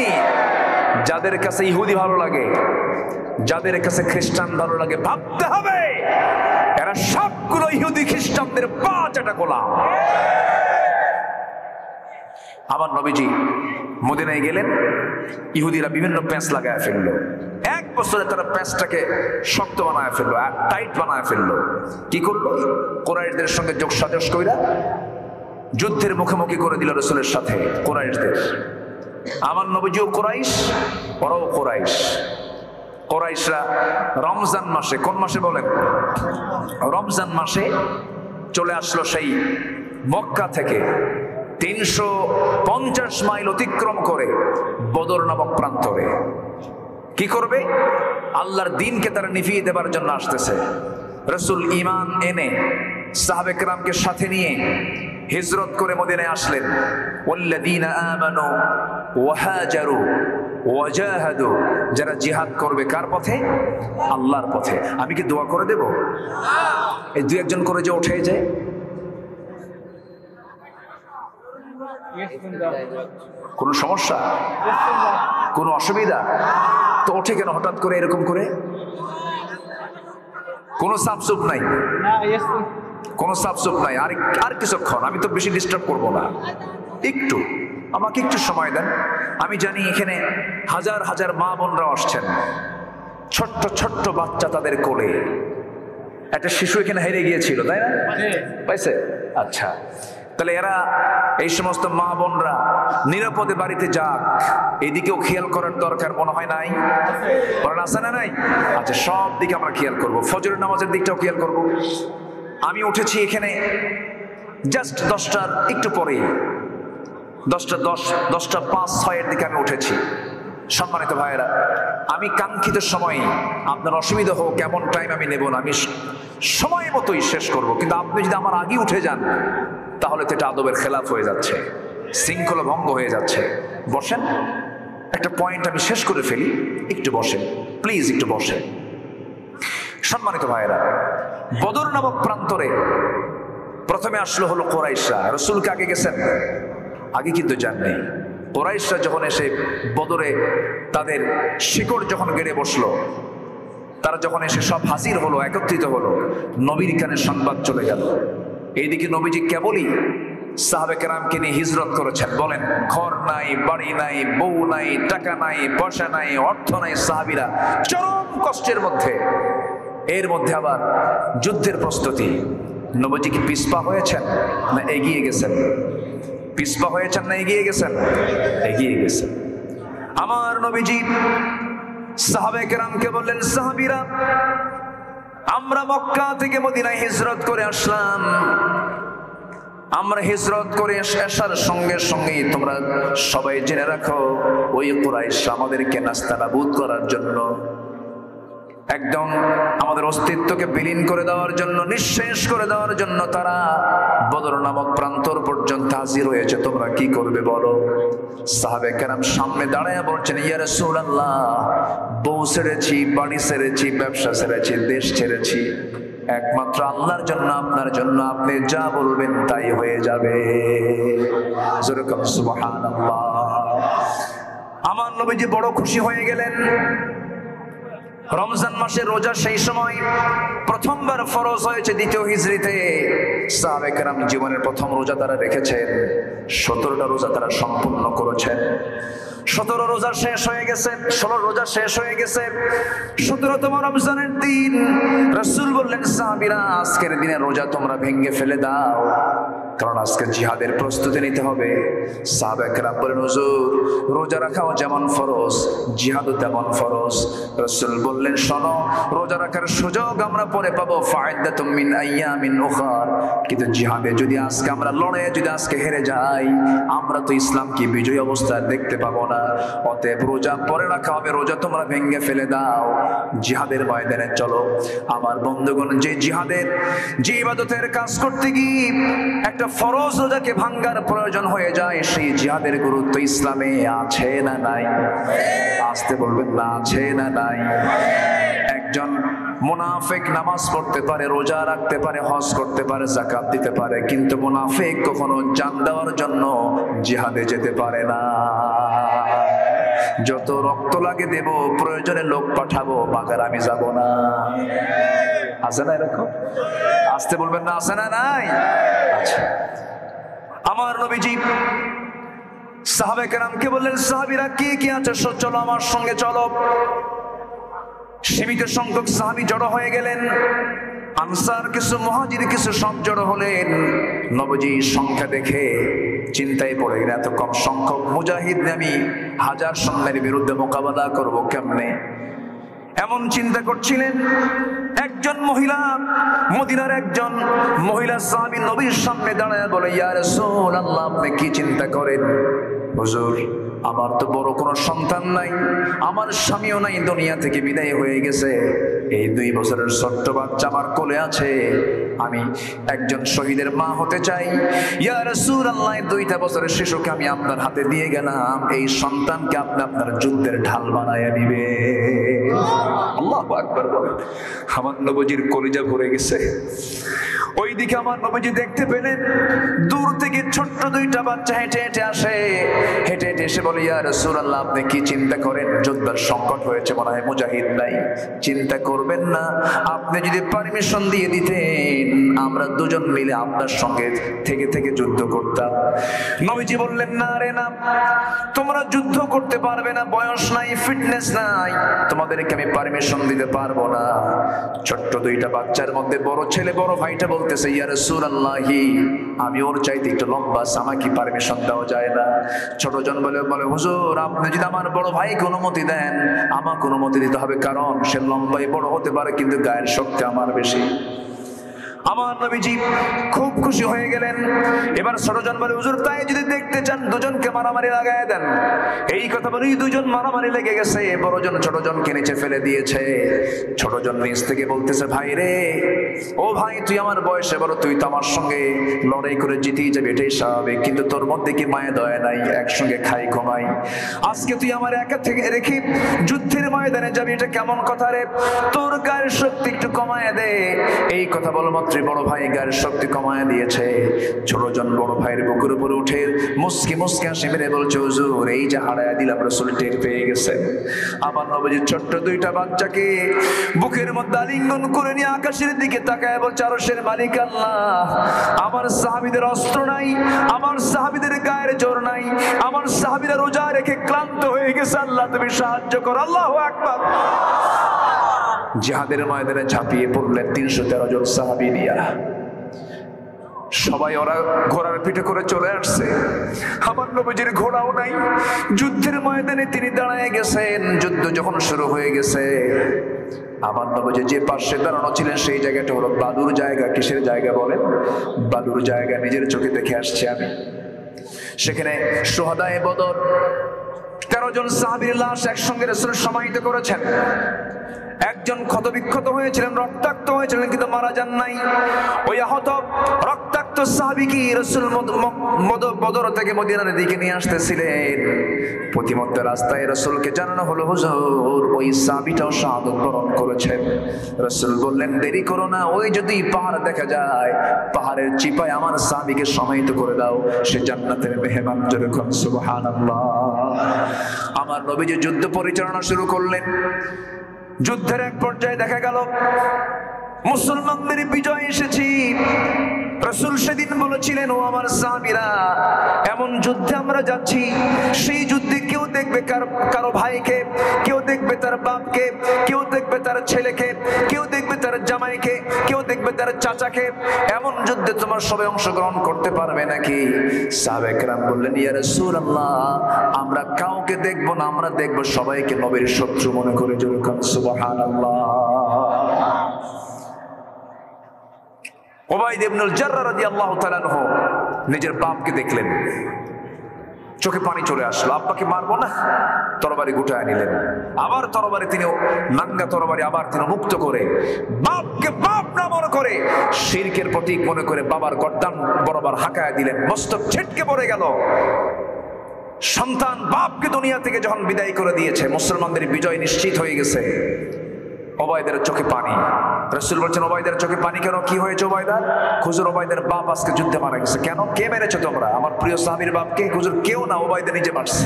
যাদের কাছে ইহুদি ভালো লাগে, যাদের কাছে খ্রিস্টান ভালো লাগে, ভাবতে হবে এরা সবগুলো ইহুদি খ্রিস্টানদের পা চাটা গোলাম। আমার নবীজি মদিনায় গেলেন, ইহুদিরা বিভিন্ন প্যাঁচ লাগায় ফেললো। এক বছরে তারা প্যাঁচটাকে শক্ত বানায় ফেললো, টাইট বানায় ফেললো। কি করলো? কুরাইশদের সঙ্গে যোগ সাজস কইরা যুদ্ধের মুখোমুখি করে দিল রাসূলের সাথে কুরাইশদের। আমার নবীজিও কুরাইশ, ওরাও কুরাইশ। কুরাইশরা রমজান মাসে, কোন মাসে বলেন? রমজান মাসে চলে আসলো সেই মক্কা থেকে 350 মাইল অতিক্রম করে বদর নামক প্রান্তরে। কি করবে? আল্লাহর দ্বীনকে তারা নিভিয়ে দেবার জন্য আসতেছে। রাসূল ঈমান এনে সাহাবে কেরামকে সাথে নিয়ে হিজরত করে মদিনায় আসলেন। ওয়াল্লাযীনা আমানু ওয়া হাজারু ওয়া জাহাদু, যারা জিহাদ করবে কার পথে? আল্লাহর পথে। আমি কি দোয়া করে দেব? এই দুই একজন করে যে উঠে যায়, কোন সমস্যা, কোন অসুবিধা? তো ওঠে কেন হঠাৎ করে এরকম করে? কোনো সাপসুপ নাই, কোনো সাপসুপ নাই। আর কিছুক্ষণ, আমি তো বেশি ডিস্টার্ব করব না, একটু আমাকে একটু সময় দেন। আমি জানি এখানে হাজার হাজার মা বোনরা আসছেন, ছোট্ট ছোট্ট বাচ্চা তাদের কোলে। একটা শিশু এখানে হেরে গিয়েছিল, তাই না? পাইছে? আচ্ছা, তাহলে এরা, এই সমস্ত মা বোনরা নিরাপদে বাড়িতে যাক, এদিকেও খেয়াল করার দরকার মনে হয় নাই? বলেন আছে না নাই? আচ্ছা, সব দিকে আমরা খেয়াল করব, ফজরের নামাজের দিকটাও খেয়াল করব। আমি উঠেছি এখানে জাস্ট 10টার একটু পরেই, 10টা 5-6 দিকে আমি উঠেছি। সম্মানিত ভাইয়েরা, আমি কাঙ্ক্ষিত সময়ে, আপনার অসুবিধা হোক এমন টাইম আমি নেব না, আমি সময় মতোই শেষ করব। কিন্তু আপনি যদি আমার আগে উঠে যান তাহলে তো এটা আদবের খেলাফ হয়ে যাচ্ছে, শৃঙ্খলা ভঙ্গ হয়ে যাচ্ছে। বসেন, একটা পয়েন্ট আমি শেষ করে ফেলি, একটু বসেন প্লিজ, একটু বসেন। সম্মানিত ভাইয়েরা, বদর নামক প্রান্তরে প্রথমে আসলো হলো কুরাইশরা। রাসূলকে আগে গেছেন? আগে কিন্তু যাননি। কুরাইশরা যখন এসে বদরে তাদের শিকড় যখন গেড়ে বসলো, তারা যখন এসে সব হাজির হলো, একত্রিত হলো, নবীর কানে সংবাদ চলে গেল। এইদিকে নবীজি কেবলই সাহাবে কেরামকে নিয়ে হিজরত করেছেন। বলেন, ঘর নাই, বাড়ি নাই, বউ নাই, টাকা নাই, পয়সা নাই, অর্থ নাই, সাহাবীরা চরম কষ্টের মধ্যে। এর মধ্যে আবার যুদ্ধের প্রস্তুতি। নবীজি কি পিছপা হয়েছেন না এগিয়ে গেছেন? পিছপা হয়েছেন না এগিয়ে গেছেন? এগিয়ে গেছেন। আমার নবীজি সাহাবে কেরামকে বললেন, সাহাবীরা, আমরা মক্কা থেকে মদিনায় হিজরত করে আসলাম। আমরা হিজরত করে আসার সঙ্গে সঙ্গেই তোমরা সবাই জেনে রাখো, ওই কুরাইশ আমাদেরকে নাস্তানাবুদ করার জন্য, একদম আমাদের অস্তিত্বকে বিলীন করে দেওয়ার জন্য, নিঃশেষ করে দেওয়ার জন্য তারা বদর নামক প্রান্তর পর্যন্ত হাজির হয়েছে। তোমরা কি করবে বলো? সাহাবে কেরাম সামনে দাঁড়ায় বলছেন, ইয়া রাসূলুল্লাহ, বউ ছেড়েছি, বাড়ি ছেড়েছি, ব্যবসা ছেড়েছি, দেশ ছেড়েছি, একমাত্র আল্লাহর জন্য, আপনার জন্য, আপনি যা বলবেন তাই হয়ে যাবে। যেরকম সুবহানাল্লাহ। আমার নবীজি বড় খুশি হয়ে গেলেন। রমজান মাসের রোজা সেই সময় প্রথমবার ফরজ হয়েছে দ্বিতীয় হিজরিতে। সাহাবে কেরাম জীবনের প্রথম রোজা তারা রেখেছেন। 17টা রোজা তারা সম্পূর্ণ করেছেন। 17 রোজা শেষ হয়ে গেছে, 16 রোজা শেষ হয়ে গেছে। 17তম রমজানের দিন রাসূল বললেন, সাহাবীরা, আজকের দিনে রোজা তোমরা ভেঙে ফেলে দাও, কারণ আজকে জিহাদের প্রস্তুতি নিতে হবে। সাহাবা কেরাম বলেন, হুজুর, রোজা রাখাও যেমন ফরজ, জিহাদও তেমন ফরজ। রাসূল বললেন, শোনো, রোজা রাখার সুযোগ আমরা পরে পাবো, ফাইদাতুম মিন আইয়ামিন উখার, কিন্তু জিহাদে যদি আজকে আমরা লড়ে যদি আজকে হেরে যাই, আমরা তো ইসলামকে বিজয়ী অবস্থায় দেখতে পাবো না। অতএব রোজা পরে রাখা হবে, রোজা তোমরা ভেঙে ফেলে দাও, জিহাদের ময়দানে চলো। আমার বন্ধুগণ, যে জিহাদের, যে ইবাদতের কাজ করতে গিয়ে একটা ফরজ রোজাকে ভাঙ্গার প্রয়োজন হয়ে যায়, সেই জিহাদের গুরুত্ব ইসলামে আছে না নাই? আসতে বলবেন না, আছে না নাই? একজন মুনাফিক নামাজ পড়তে পারে, রোজা রাখতে পারে, হজ করতে পারে, যাকাত দিতে পারে, কিন্তু মুনাফিক কখনো জান দেওয়ার জন্য জিহাদে যেতে পারে না। যত রক্ত লাগে দেব, প্রয়োজনে লোক পাঠাবো, মাগার আমি যাব না। আছে না এরকম? আসতে বলবেন না, আছে না নাই? আচ্ছা, আমার নবীজি সাহাবে কেরামকে বললেন, সাহাবীরা কে কে আছে চলো আমার সঙ্গে চলো। সীমিত সংখ্যক সাহাবী জড়ো হয়ে গেলেন। আনসার কিছু, মুহাজির কিছু, সব জড়ো হলেন। নবীজি সংখ্যা দেখে চিন্তায় পড়ে গেলেন, এত কম সংখ্যক মুজাহিদ আমি 1000 সৈন্যের বিরুদ্ধে মোকাবেলা করব কেমনে? এমন চিন্তা করছিলেন। একজন মহিলা, মদিনার একজন মহিলা সাহাবী নবীর সামনে দাঁড়ায় বলে, ইয়া রাসূলুল্লাহ, আপনি কি চিন্তা করেন? হুজুর, আমার তো বড় কোনো সন্তান নাই, আমার স্বামীও নাই, দুনিয়া থেকে বিদায় হয়ে গেছে। এই 2 বছরের ছোট্ট বাচ্চা আমার কোলে আছে। আমি একজন শহীদের মা হতে চাই। ইয়া রাসূলুল্লাহ, 2টা বছরের শিশুকে আমি আপনার হাতে দিয়ে গেলাম, এই সন্তানকে আপনি আপনার যুদ্ধের ঢাল বানায়া দিবে। আল্লাহু আকবার বলেন। আমার নবীজির কলিজা ভরে গেছে। ওইদিকে আমার নবীজি দেখতে পেলেন দূর থেকে ছোট্ট 2টা বাচ্চা হেঁটে হেঁটে আসে। হেঁটে হেঁটে এসে বলে, ইয়া রাসূলুল্লাহ, আপনি কি চিন্তা করেন? যুদ্ধের সংকট হয়েছে, মনে হয় মুজাহিদ নাই। চিন্তা করবেন না, আপনি যদি পারমিশন দিয়ে দিতেন, আমরা দুজন মিলে আপনার সঙ্গে থেকে থেকে যুদ্ধ করতাম। নবীজি বললেন, না রে না, তোমরা যুদ্ধ করতে পারবে না, বয়স নাই, ফিটনেস নাই, তোমাদেরকে আমি পারমিশন দিতে পারবো না। ছোট্ট 2টা বাচ্চার মধ্যে বড় ছেলে, বড় ভাইটা বলতেছে, ইয়া রাসূলুল্লাহ, আমি ওর চাইতে একটু লম্বা, আমাকে পারমিশন দেওয়া যায় না। ছোটজন বলে, হুজুর, আপনি যদি আমার বড় ভাইকে অনুমতি দেন, আমাকে অনুমতি দিতে হবে, কারণ সে লম্বাই বড় হতে পারে, কিন্তু গায়ের শক্তি আমার বেশি। আমার নবীজি খুব খুশি হয়ে গেলেন। এবার ছোটজন বলে, হুজুর, তাই যদি দেখতে চান, দুজনকে মারামারি লাগায় দেন। এই কথা বলেই 2জন মারামারি লেগে গেছে। বড়জন ছোটজনকে নিচে ফেলে দিয়েছে। ছোটজন নিচ থেকে বলতেছে, ভাই রে, ও ভাই, তুই আমার বয়সে বড়, তুই তো আমার সঙ্গে লড়াই করে জিতেই যাবে, এটাই স্বাভাবিক, কিন্তু তোর মধ্যে কি মায়া দয়া নাই? একসঙ্গে খাই ঘুমাই, আজকে তুই আমার একা থেকে রেখে যুদ্ধের ময়দানে যাবি, এটা কেমন কথা রে? তোর গায়ের শক্তি একটু কমায় দে। এই কথা বলো মত মাত্রই বড় ভাই গায়ের শক্তি কমায় দিয়েছে। ছোটজন বড় ভাইয়ের বুকের উপরে উঠে মুস্কি মুস্কি হাসি মেরে বলছে, হুজুর এই যে হারায় দিলাম, রাসূল টের পেয়ে গেছে। আমার নবীজি ছোট্ট দুইটা বাচ্চাকে বুকের মধ্যে আলিঙ্গন করে নিয়ে আকাশের দিকে তাকায় বলছে, আরশের মালিক আল্লাহ, আমার সাহাবীদের অস্ত্র নাই, আমার সাহাবীদের গায়ের জোর নাই, আমার সাহাবীরা রোজা রেখে ক্লান্ত হয়ে গেছে, আল্লাহ তুমি সাহায্য করো। আল্লাহু আকবার। জিহাদের ময়দানে ঝাঁপিয়ে পড়লেন 313 জন সাহাবী নিয়া। সবাই ওরা ঘোড়ার পিঠে করে চলে আসছে। আমার নবীজির ঘোড়াও নাই। যুদ্ধের ময়দানে তিনি দাঁড়ায় গেছেন। যুদ্ধ যখন শুরু হয়ে গেছে, আমার নবীজি যে পাশে দাঁড়ানো ছিলেন সেই জায়গাটা হলো বালুর জায়গা। কিসের জায়গা বলেন? বালুর জায়গা। নিজের চোখে দেখে আসছি আমি। সেখানে শুহাদায়ে বদর 13 জন সাহাবীর লাশ একসঙ্গে রাসূল সমাহিত করেছেন। একজন ক্ষতবিক্ষত হয়েছিলেন, রক্তাক্ত হয়েছিলেন, কিন্তু মারা যান নাই। ওই আহত রক্তাক্ত সাহাবীকে রাসূল বদর থেকে মদিনার দিকে নিয়ে আসতেছিলেন। প্রতিমধ্যে রাস্তায় রাসূলকে জানানো হলো, হুজুর ওই সাহাবীটাও শাহাদাত বরণ করেছেন। রাসূল বললেন, দেরি করো না, ওই যদি পাহাড় দেখা যায়, পাহাড়ের চিপায় আমার সাহাবীকে সমাহিত করে দাও, সে জান্নাতের মেহমান। যেরকম সুবহানাল্লাহ। আমার নবীজি যুদ্ধ পরিচালনা শুরু করলেন। যুদ্ধের এক পর্যায়ে দেখা গেল মুসলমানদের বিজয় এসেছে। রাসূল সেদিন বলেছিলেন, ও আমার সাহাবীরা, এমন যুদ্ধে আমরা যাচ্ছি, সেই যুদ্ধে কেউ দেখবে কারো ভাইকে, কেউ দেখবে তার বাপকে, কেউ দেখবে তার ছেলেকে, কেউ দেখবে তার জামাইকে, কেউ দেখবে তার চাচাকে। এমন যুদ্ধে তোমার সবাই অংশগ্রহণ করতে পারবে নাকি? সাহাবায়ে কেরাম বললেন, ইয়া রাসূলুল্লাহ, আমরা কাউকে দেখবো না, আমরা দেখবো সবাইকে নবীর শত্রু মনে করে। যেরকম সুবহানাল্লাহ। উবাইদ ইবনুল জাররাহ রাদিয়াল্লাহু তাআলা আনহু নিজের বাপকে দেখলেন, চোখে পানি চলে আসলো। আব্বাকে মারবো না, তরবারি গুটায় নিলেন। আবার তরবারি তিনি নাঙ্গা তরবারি আবার তিনি মুক্ত করে বাপকে বাপ না মনে করে, শিরকের প্রতীক মনে করে বাবার গর্দান বরাবর হাঁকায় দিলেন। মস্তক ছিটকে পড়ে গেল। সন্তান বাপকে দুনিয়া থেকে যখন বিদায় করে দিয়েছে, মুসলমানদের বিজয় নিশ্চিত হয়ে গেছে, ওবায়দের চোখে পানি। রাসূল বলছেন, ওবায়দের চোখে পানি কেন? কি হয়েছে ওবায়দার? হুজুর ওবায়দের বাপ আজকে যুদ্ধে মারা গেছে। কেন? কে মেরেছে তোমরা? আমার প্রিয় সাহাবীর বাপকে। হুজুর কেউ না, ওবায়দা নিজে মারছে।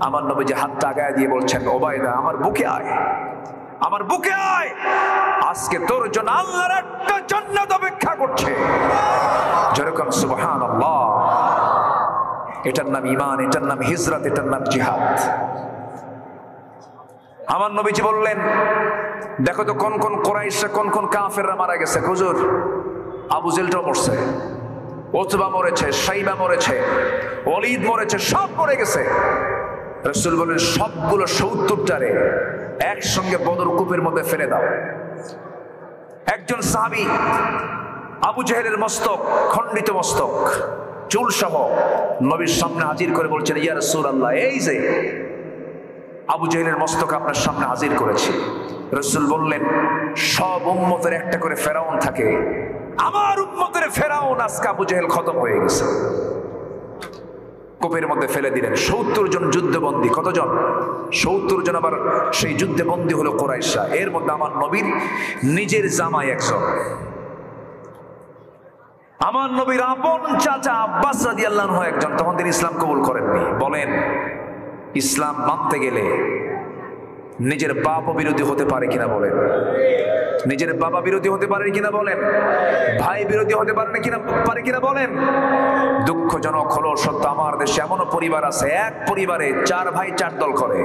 আমার নবীজি হাতটা আগায় দিয়ে বলছেন, ওবায়দা আমার বুকে আয়, আমার বুকে আয়, আজকে তোর জন্য আল্লাহর একটা জান্নাত অপেক্ষা করছে। যেরকম সুবহানাল্লাহ। এটার নাম ঈমান, এটার নাম হিজরত, এটার নাম জিহাদ। আমার নবীজি বললেন, দেখো তো কোন কোন কুরাইশরা, কোন কোন কাফেররা মারা গেছে। হুজুর আবু জেলটাও মরছে, উতবা মরেছে, শাইবা মরেছে, ওলীদ মরেছে, সব মরে গেছে। রাসূল বলেন, সবগুলো 70টারে একসঙ্গে বদর কূপের মধ্যে ফেলে দাও। একজন সাহাবী আবু জেহেলের মস্তক, খণ্ডিত মস্তক, চুল সহ নবীর সামনে হাজির করে বলছেন, ইয়া রাসূলুল্লাহ, এই যে আবু জেহেলের মস্তক আপনার সামনে হাজির করেছি। রাসূল বললেন, সব উম্মতের একটা করে ফেরাউন থাকে, আমার উম্মতের ফেরাউন আজকে আবু জেহেল খতম হয়ে গেছে। কূপের মধ্যে ফেলে দিলেন। 70 জন যুদ্ধবন্দী। কতজন? 70 জন। আবার সেই যুদ্ধে বন্দী হলো কুরাইশরা। এর মধ্যে আমার নবীর নিজের জামাই একজন, আমার নবীর আপন চাচা আব্বাস রাদিয়াল্লাহু আনহু একজন। তখন তিনি ইসলাম কবুল করেননি। বলেন, ইসলাম মানতে গেলে নিজের বাপ বিরোধী হতে পারে কিনা বলেন? নিজের বাবা বিরোধী হতে পারে কিনা বলেন? ভাই বিরোধী হতে পারে কিনা বলেন? দুঃখজনক হলো সত্য, আমার দেশে এমনও পরিবার আছে, এক পরিবারে 4 ভাই 4 দল করে।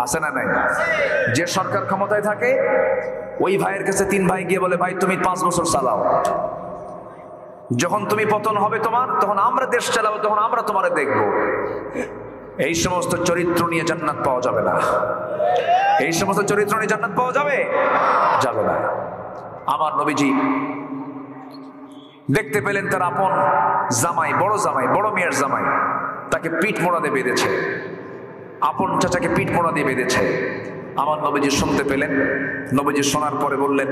আছে না নাই? যে সরকার ক্ষমতায় থাকে, ওই ভাইয়ের কাছে 3 ভাই গিয়ে বলে, ভাই তুমি 5 বছর চালাও, যখন তুমি পতন হবে তোমার, তখন আমরা দেশ চালাবো, তখন আমরা তোমারে দেখবো। এই সমস্ত চরিত্র নিয়ে জান্নাত পাওয়া যাবে না। এই সমস্ত চরিত্র নিয়ে জান্নাত পাওয়া যাবে না। আমার নবীজি দেখতে পেলেন তার আপন জামাই, বড় মেয়ের জামাই, তাকে পিঠ মোড়া দিয়ে বেঁধেছে, আপন চাচাকে পিঠ মোড়া দিয়ে বেঁধেছে। আমার নবীজি শুনতে পেলেন। নবীজি শোনার পরে বললেন,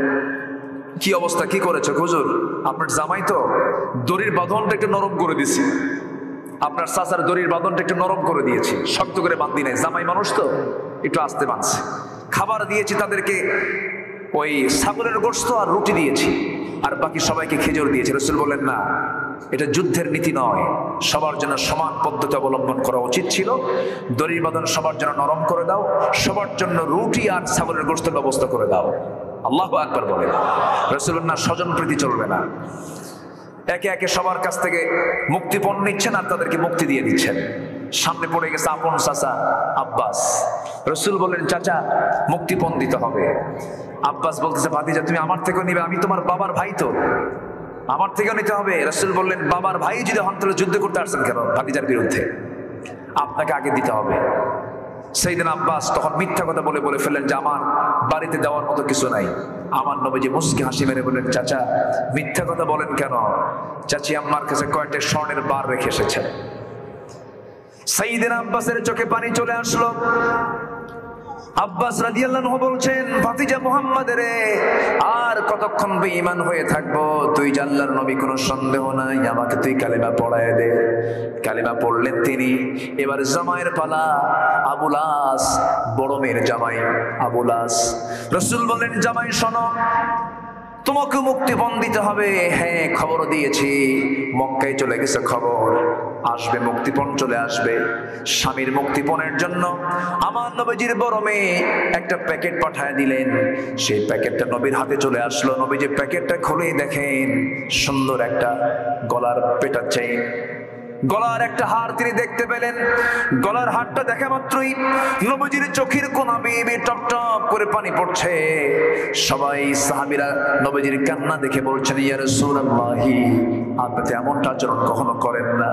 কি অবস্থা, কি করেছে? হুজুর আপনার জামাই তো দড়ির বাঁধনটা একটু নরম করে দিছি, আপনার চাচার দড়ির বাঁধনটা একটু নরম করে দিয়েছি, শক্ত করে বাঁধি নাই, জামাই মানুষ তো একটু আস্তে বাঁধছে। খাবার দিয়েছি তাদেরকে, ওই ছাগলের গোশত আর রুটি দিয়েছি, আর বাকি সবাইকে খেজুর দিয়েছি। রাসূল বললেন, না, এটা যুদ্ধের নীতি নয়, সবার জন্য সমান পদ্ধতি অবলম্বন করা উচিত ছিল। দড়ির বাঁধন সবার জন্য নরম করে দাও, সবার জন্য রুটি আর ছাগলের গোশতের ব্যবস্থা করে দাও। আল্লাহু আকবার বলেন। রাসূল বলেন, না, স্বজন প্রীতি চলবে না। একে একে সবার কাছ থেকে মুক্তিপণ নিচ্ছেন আর তাদেরকে মুক্তি দিয়ে দিচ্ছেন। সামনে পড়ে গেছে আপন চাচা আব্বাস। রাসূল বললেন, চাচা, মুক্তিপণ দিতে হবে। আব্বাস বলতেছে, ভাতিজা, তুমি আমার থেকেও নিবে, আমি তোমার বাবার ভাই, তো আমার থেকেও নিতে হবে। রাসূল বললেন, বাবার ভাই যদি হন তাহলে যুদ্ধ করতে আসছেন কেন ভাতিজার বিরুদ্ধে? আপনাকে আগে দিতে হবে। সাইয়েদনা আব্বাস তখন মিথ্যা কথা বলে ফেললেন যে আমার বাড়িতে দেওয়ার মতো কিছু নাই। আমার নবীজি মুস্কি হাসি মেরে বললেন, চাচা, মিথ্যা কথা বলেন কেন? চাচি আমার কাছে কয়েকটা স্বর্ণের বার রেখে এসেছেন। সাইয়েদনা আব্বাসের চোখে পানি চলে আসলো। আব্বাস রাদিয়াল্লাহু আনহু বলছেন, ভাতিজা মুহাম্মদ রে, আর কতক্ষণ বেঈমান হয়ে থাকবো? তুই যে আল্লাহর নবী, কোনো সন্দেহ নাই, আমাকে তুই কালেমা পড়ায় দে। কালেমা পড়লেন তিনি। এবার জামাইয়ের পালা। আবুল আস, বড় মেয়ের জামাই আবুল আস। রাসূল বললেন, জামাই শোনো, তোমাকে মুক্তিপণ দিতে হবে। হ্যাঁ, খবরও দিয়েছি, মক্কায় চলে গেছে খবর, আসবে মুক্তিপণ, চলে আসবে। স্বামীর মুক্তিপণের জন্য আমার নবীজির বড় মেয়ে একটা প্যাকেট পাঠায় দিলেন। সেই প্যাকেটটা নবীর হাতে চলে আসলো। নবীজি প্যাকেটটা খুলেই দেখেন সুন্দর একটা গলার পেটার চেইন, গলার একটা হার তিনি দেখতে পেলেন। গলার হারটা দেখা মাত্রই নবীজির চোখের কোনা বেয়ে টপ টপ করে পানি পড়ছে। সবাই সাহাবীরা নবীজির কান্না দেখে বলছেন, ইয়া রাসূলুল্লাহি, আপনি তো এমনটা আচরণ কখনো করেন না।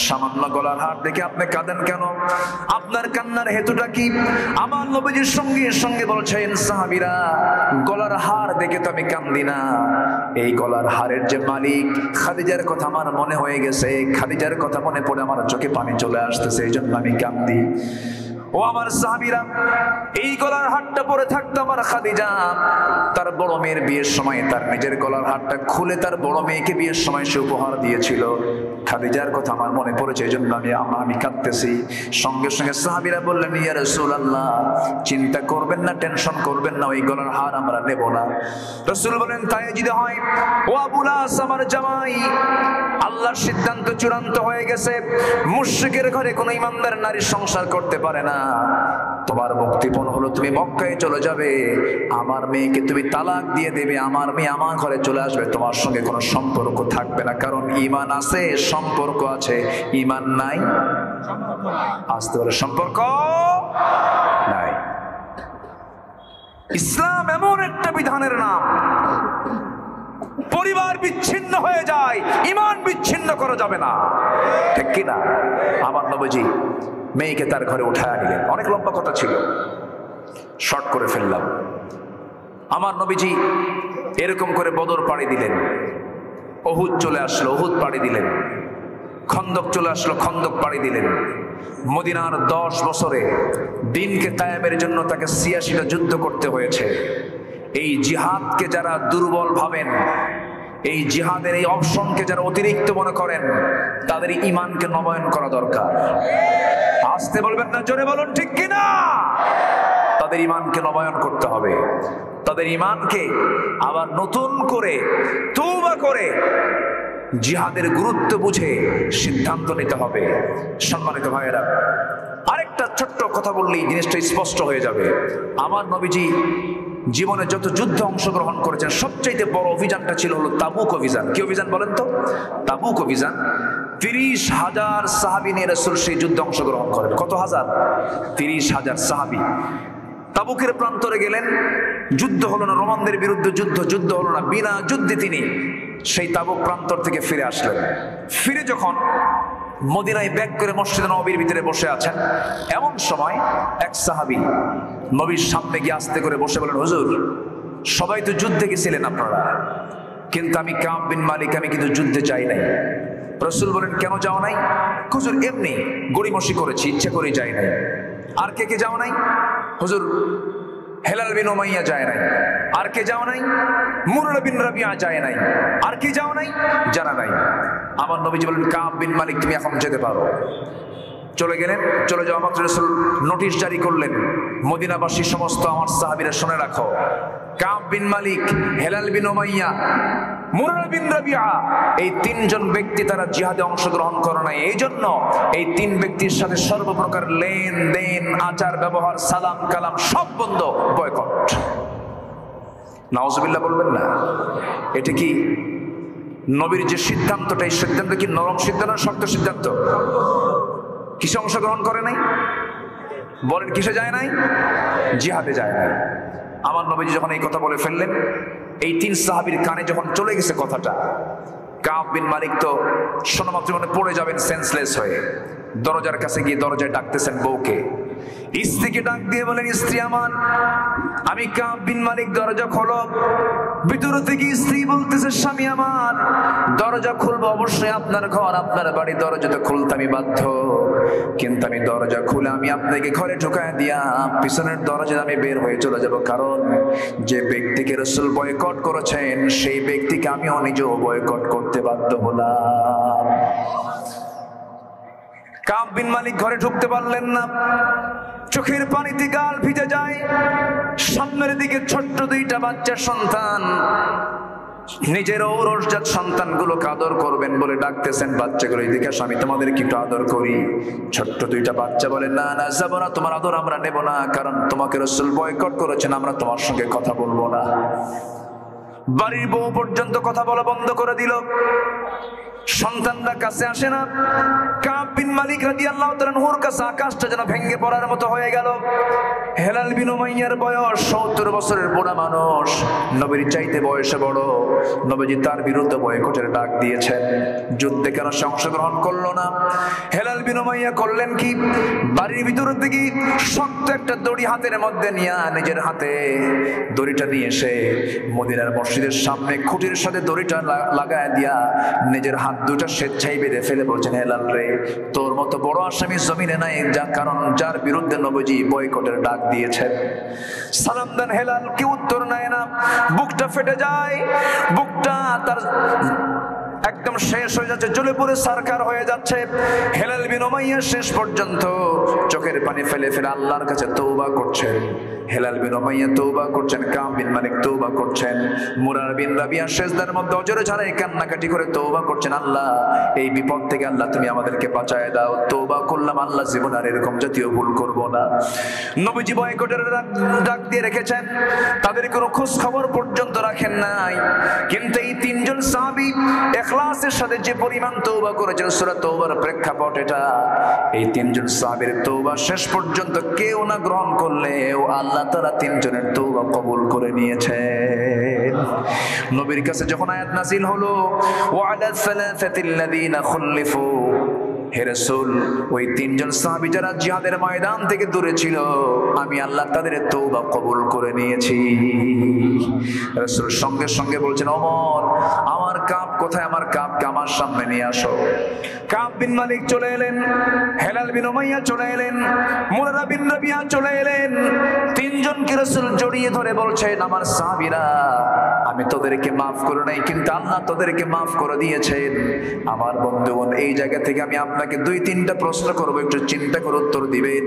সামান্য গলার হার দেখে আপনি কাঁদেন কেন? আপনার কান্নার হেতুটা কি? আমার নবীজির সঙ্গে সঙ্গে বলছেন সাহাবীরা, গলার হার দেখে তো আমি কান্দি না, এই গলার হারের যে মালিক খাদিজার কথা আমার মনে হয়ে গেছে, খাদিজার কথা মনে পড়ে আমার চোখে পানি চলে আসতেছে, এই জন্য আমি কাঁদি। ও আমার সাহাবীরা, এই গলার হারটা পরে থাকতো আমার খাদিজা, তার বড় মেয়ের বিয়ের সময় তার নিজের গলার হারটা খুলে তার বড় মেয়েকে বিয়ের সময় সে উপহার দিয়েছিল। খাদিজার কথা আমার মনে পড়েছে, এই জন্য আমি কাঁদতেছি। সঙ্গে সঙ্গে সাহাবীরা বললেন, ইয়া রাসূলুল্লাহ, চিন্তা করবেন না, টেনশন করবেন না, ওই গলার হার আমরা নেব না। রাসূল বলেন, তাই যদি হয়, ও আবুল আস, আমার জামাই, আল্লাহর সিদ্ধান্ত চূড়ান্ত হয়ে গেছে, মুশরিকের ঘরে কোনো ইমানদার নারী সংসার করতে পারে না। তোমার মুক্তিপণ হলো তুমি মক্কায় চলে যাবে, আমার মেয়েকে তুমি তালাক দিয়ে দেবে, আমার মেয়ে আমার ঘরে চলে আসবে, তোমার সঙ্গে কোনো সম্পর্ক থাকবে না। কারণ ঈমান আছে, সম্পর্ক আছে, ঈমান নাই, আসতে বলে সম্পর্ক নাই। ইসলাম এমন একটা বিধানের নাম, পরিবার বিচ্ছিন্ন হয়ে যায়, ঈমান বিচ্ছিন্ন করা যাবে না, ঠিক কি না? আমার নবীজি মেয়েকে তার ঘরে উঠায় নিলেন। অনেক লম্বা কথা ছিল, শর্ট করে ফেললাম। আমার নবীজি এরকম করে বদর পাড়ি দিলেন, উহুদ চলে আসলো, উহুদ পাড়ি দিলেন, খন্দক চলে আসলো, খন্দক পাড়ি দিলেন। মদিনার 10 বছরে দিনকে কায়েমের জন্য তাকে 86টা যুদ্ধ করতে হয়েছে। এই জিহাদকে যারা দুর্বল ভাবেন, এই জিহাদের এই অপশনকে যারা অতিরিক্ত মনে করেন, তাদের ঈমানকে নবায়ন করা দরকার। আসতে বলবেন না, জোরে বলুন, ঠিক কিনা? তাদের ঈমানকে নবায়ন করতে হবে, তাদের ঈমানকে আবার নতুন করে তওবা করে জিহাদের গুরুত্ব বুঝে সিদ্ধান্ত নিতে হবে। সম্মানিত ভাইয়েরা, আরেকটা ছোট্ট কথা বললেই জিনিসটা স্পষ্ট হয়ে যাবে। আমার নবীজি জীবনে যত যুদ্ধে অংশগ্রহণ করেছেন, সবচেয়ে বড় অভিযানটা ছিল হলো তাবুক অভিযান। কি অভিযান বলেন তো? তাবুক অভিযান। 30,000 সাহাবী নিয়ে রাসূল সেই যুদ্ধে অংশগ্রহণ করেন। কত হাজার? 30,000 সাহাবী। তাবুকের প্রান্তরে গেলেন, যুদ্ধ হলো না, রোমানদের বিরুদ্ধে যুদ্ধ হলো না, বিনা যুদ্ধে তিনি সেই তাবুক প্রান্তর থেকে ফিরে আসলেন। ফিরে যখন মদিনায় ব্যাক করে মসজিদে নববীর ভিতরে বসে আছেন, এমন সময় এক সাহাবী নবীর সামনে গিয়ে আস্তে করে বসে বলেন, হুজুর, সবাই তো যুদ্ধে গেছিলেন আপনারা, কিন্তু আমি কাব বিন মালিক, আমি কিন্তু যুদ্ধে যাই নাই। রাসূল বলেন, কেন যাও নাই? হুজুর, এমনি গড়িমসি করেছি, ইচ্ছে করে যাই নাই। আর কে কে যাও নাই? হুজুর, হেলাল বিন উমাইয়া যায় নাই। আর কে যাও নাই? মুররা বিন রাবিয়া যায় নাই। আর কে যাও নাই? জানা নাই। আমার নবীজি বলেন, কাব বিন মালিক, তুমি এখন যেতে পারো। চলে গেলেন। চলে যাওয়া মাত্র রাসূল নোটিশ জারি করলেন, মদিনাবাসী সমস্ত আমার সাহাবীরা শুনে রাখো, কাব বিন মালিক, হেলাল বিন উমাইয়া, মুরার বিন রাবিআ, এই তিনজন ব্যক্তি তারা জিহাদে অংশগ্রহণ করে নাই। এই জন্য এই তিন ব্যক্তির সাথে সর্বপ্রকার লেনদেন, আচার ব্যবহার, সালাম কালাম সব বন্ধ, বয়কট। নাউজুবিল্লাহ বলবেন না? এটা কি নবীর যে সিদ্ধান্তটা, এই সিদ্ধান্ত কি নরম সিদ্ধান্ত না শক্ত সিদ্ধান্ত? কিসে অংশগ্রহণ করে নাই? বলেন কিসে যায় নাই? জিহাদে যায় নাই। আমার নবীজি যখন এই কথা বলে ফেললেন, এই তিন সাহাবীর কানে যখন চলে গেছে কথাটা, কাব বিন মালিক তো শোনামাত্র মানে পড়ে যাবেন সেন্সলেস হয়ে। দরজার কাছে গিয়ে দরজায় ডাকতেছেন বউকে, স্ত্রীকে ডাক দিয়ে বলেন, স্ত্রী আমার, আমি কাব বিন মালিক, দরজা খোলো। ভিতর থেকে স্ত্রী বলতেছে, স্বামী আমার, দরজা খুলবো, অবশ্যই আপনার ঘর, আপনার বাড়ি, দরজা তো খুলতে আমি বাধ্য, কিন্তু আমি দরজা খুলে আমি আপনাকে ঘরে ঢুকায় দিয়া পিছনের দরজা আমি বের হয়ে চলে যাব, কারণ যে ব্যক্তিকে রাসূল বয়কট করেছেন সেই ব্যক্তিকে আমিও নিজেও বয়কট করতে বাধ্য হলাম। কাব বিন মালিক ঘরে ঢুকতে পারলেন না, চোখের পানিতে গাল ভিজে যায়। সামনের দিকে ছোট্ট দুইটা বাচ্চা সন্তান, নিজের ঔরসজাত সন্তানগুলোকে আদর করবেন বলে ডাকতেছেন, বাচ্চাগুলো এদিকে আসো, আমি তোমাদেরকে একটু আদর করি। ছোট্ট দুইটা বাচ্চা বলে, না না, যাবো না, তোমার আদর আমরা নেব না, কারণ তোমাকে রাসূল বয়কট করেছেন, আমরা তোমার সঙ্গে কথা বলবো না। বাড়ির বউ পর্যন্ত কথা বলা বন্ধ করে দিল। সন্তানরা কাছে আসে না। কাব বিন মালিক রাদিয়াল্লাহু তাআলা আনহুর কাছে আকাশটা যেন ভেঙে পড়ার মতো হয়ে গেল। হেলাল বিন উমাইয়ার বয়স ৭০ বছরের বুড়া মানুষ, নবীর চাইতে বয়সে বড়। নবীজি তার বিরুদ্ধে বয়কটের ডাক দিয়েছেন। যুদ্ধে কেন সে অংশগ্রহণ করলো না? হেলাল বিন উমাইয়া করলেন কি, বাড়ির ভিতর থেকে শক্ত একটা দড়ি হাতের মধ্যে নিয়ে, নিজের হাতে দড়িটা নিয়ে এসে মদিনার মসজিদের সামনে খুঁটির সাথে দড়িটা লাগায় দিয়া নিজের হাত দুটা স্বেচ্ছায় বেঁধে ফেলে বলছেন, হেলাল রে, তোর মতো বড় আসামি জমিনে নাই, যা কারণ যার বিরুদ্ধে নবীজি বয়কটের ডাক দিয়েছেন। সালাম দেন হেলাল, কি উত্তর নেয় না। বুকটা ফেটে যায়, বুকটা তার একদম শেষ হয়ে যাচ্ছে, জ্বলে পুড়ে সারকার হয়ে যাচ্ছে। হেলাল বিন উমাইয়া শেষ পর্যন্ত চোখের পানি ফেলে ফেলে আল্লাহর কাছে তওবা করছেন। হেলাল বিন উমাইয়া তওবা করছেন, কাব বিন মালিক তওবা করছেন, মুরার বিন রাবিয়া সিজদার মধ্যে অজরে ছাড়াই কান্নাকাটি করে তওবা করছেন, আল্লাহ এই বিপদ থেকে আল্লাহ তুমি আমাদেরকে বাঁচায় দাও, তওবা করলাম আল্লাহ, জীবন আর এরকম জাতীয় ভুল করব না। নবীজি বয়কটের ডাক দিয়ে রেখেছেন, তাদের কোনো খোঁজ খবর পর্যন্ত রাখেন নাই। কিন্তু এই তিনজন সাহাবী ইখলাসের সাথে যে পরিমাণ তওবা করেছেন, সূরা তওবার প্রেক্ষাপট এটা। এই তিনজন সাহাবীর তওবা শেষ পর্যন্ত কেউ না গ্রহণ করলেও আল্লাহ তাআলা তিনজনের তওবা কবুল করে নিয়েছেন। নবীর কাছে যখন আয়াত নাযিল হলো, ওয়া'আলা সালাসাতিল্লাযীনা খুল্লিফু, হে রাসূল, ওই তিনজন সাহাবী যারা জিহাদের ময়দান থেকে দূরে ছিল, আমি আল্লাহ তাদের তওবা কবুল করে নিয়েছি। রাসূল সঙ্গে সঙ্গে বলছেন, ওমর, আমার কাব কোথায়? আমার কাবকে আমার সামনে নিয়ে আসো। কাব বিন মালিক চলে এলেন, হেলাল বিন উমাইয়া চলে এলেন, মুরারা বিন রাবিয়া চলে এলেন। তিনজনকে রাসূল জড়িয়ে ধরে বলছেন, আমার সাহাবীরা, আমি তোদেরকে মাফ করে নাই, কিন্তু আল্লাহ তোদেরকে মাফ করে দিয়েছেন। আমার বন্ধুগণ, এই জায়গা থেকে আমি আপনাকে ২-৩টা প্রশ্ন করবো, একটু চিন্তা করে উত্তর দিবেন।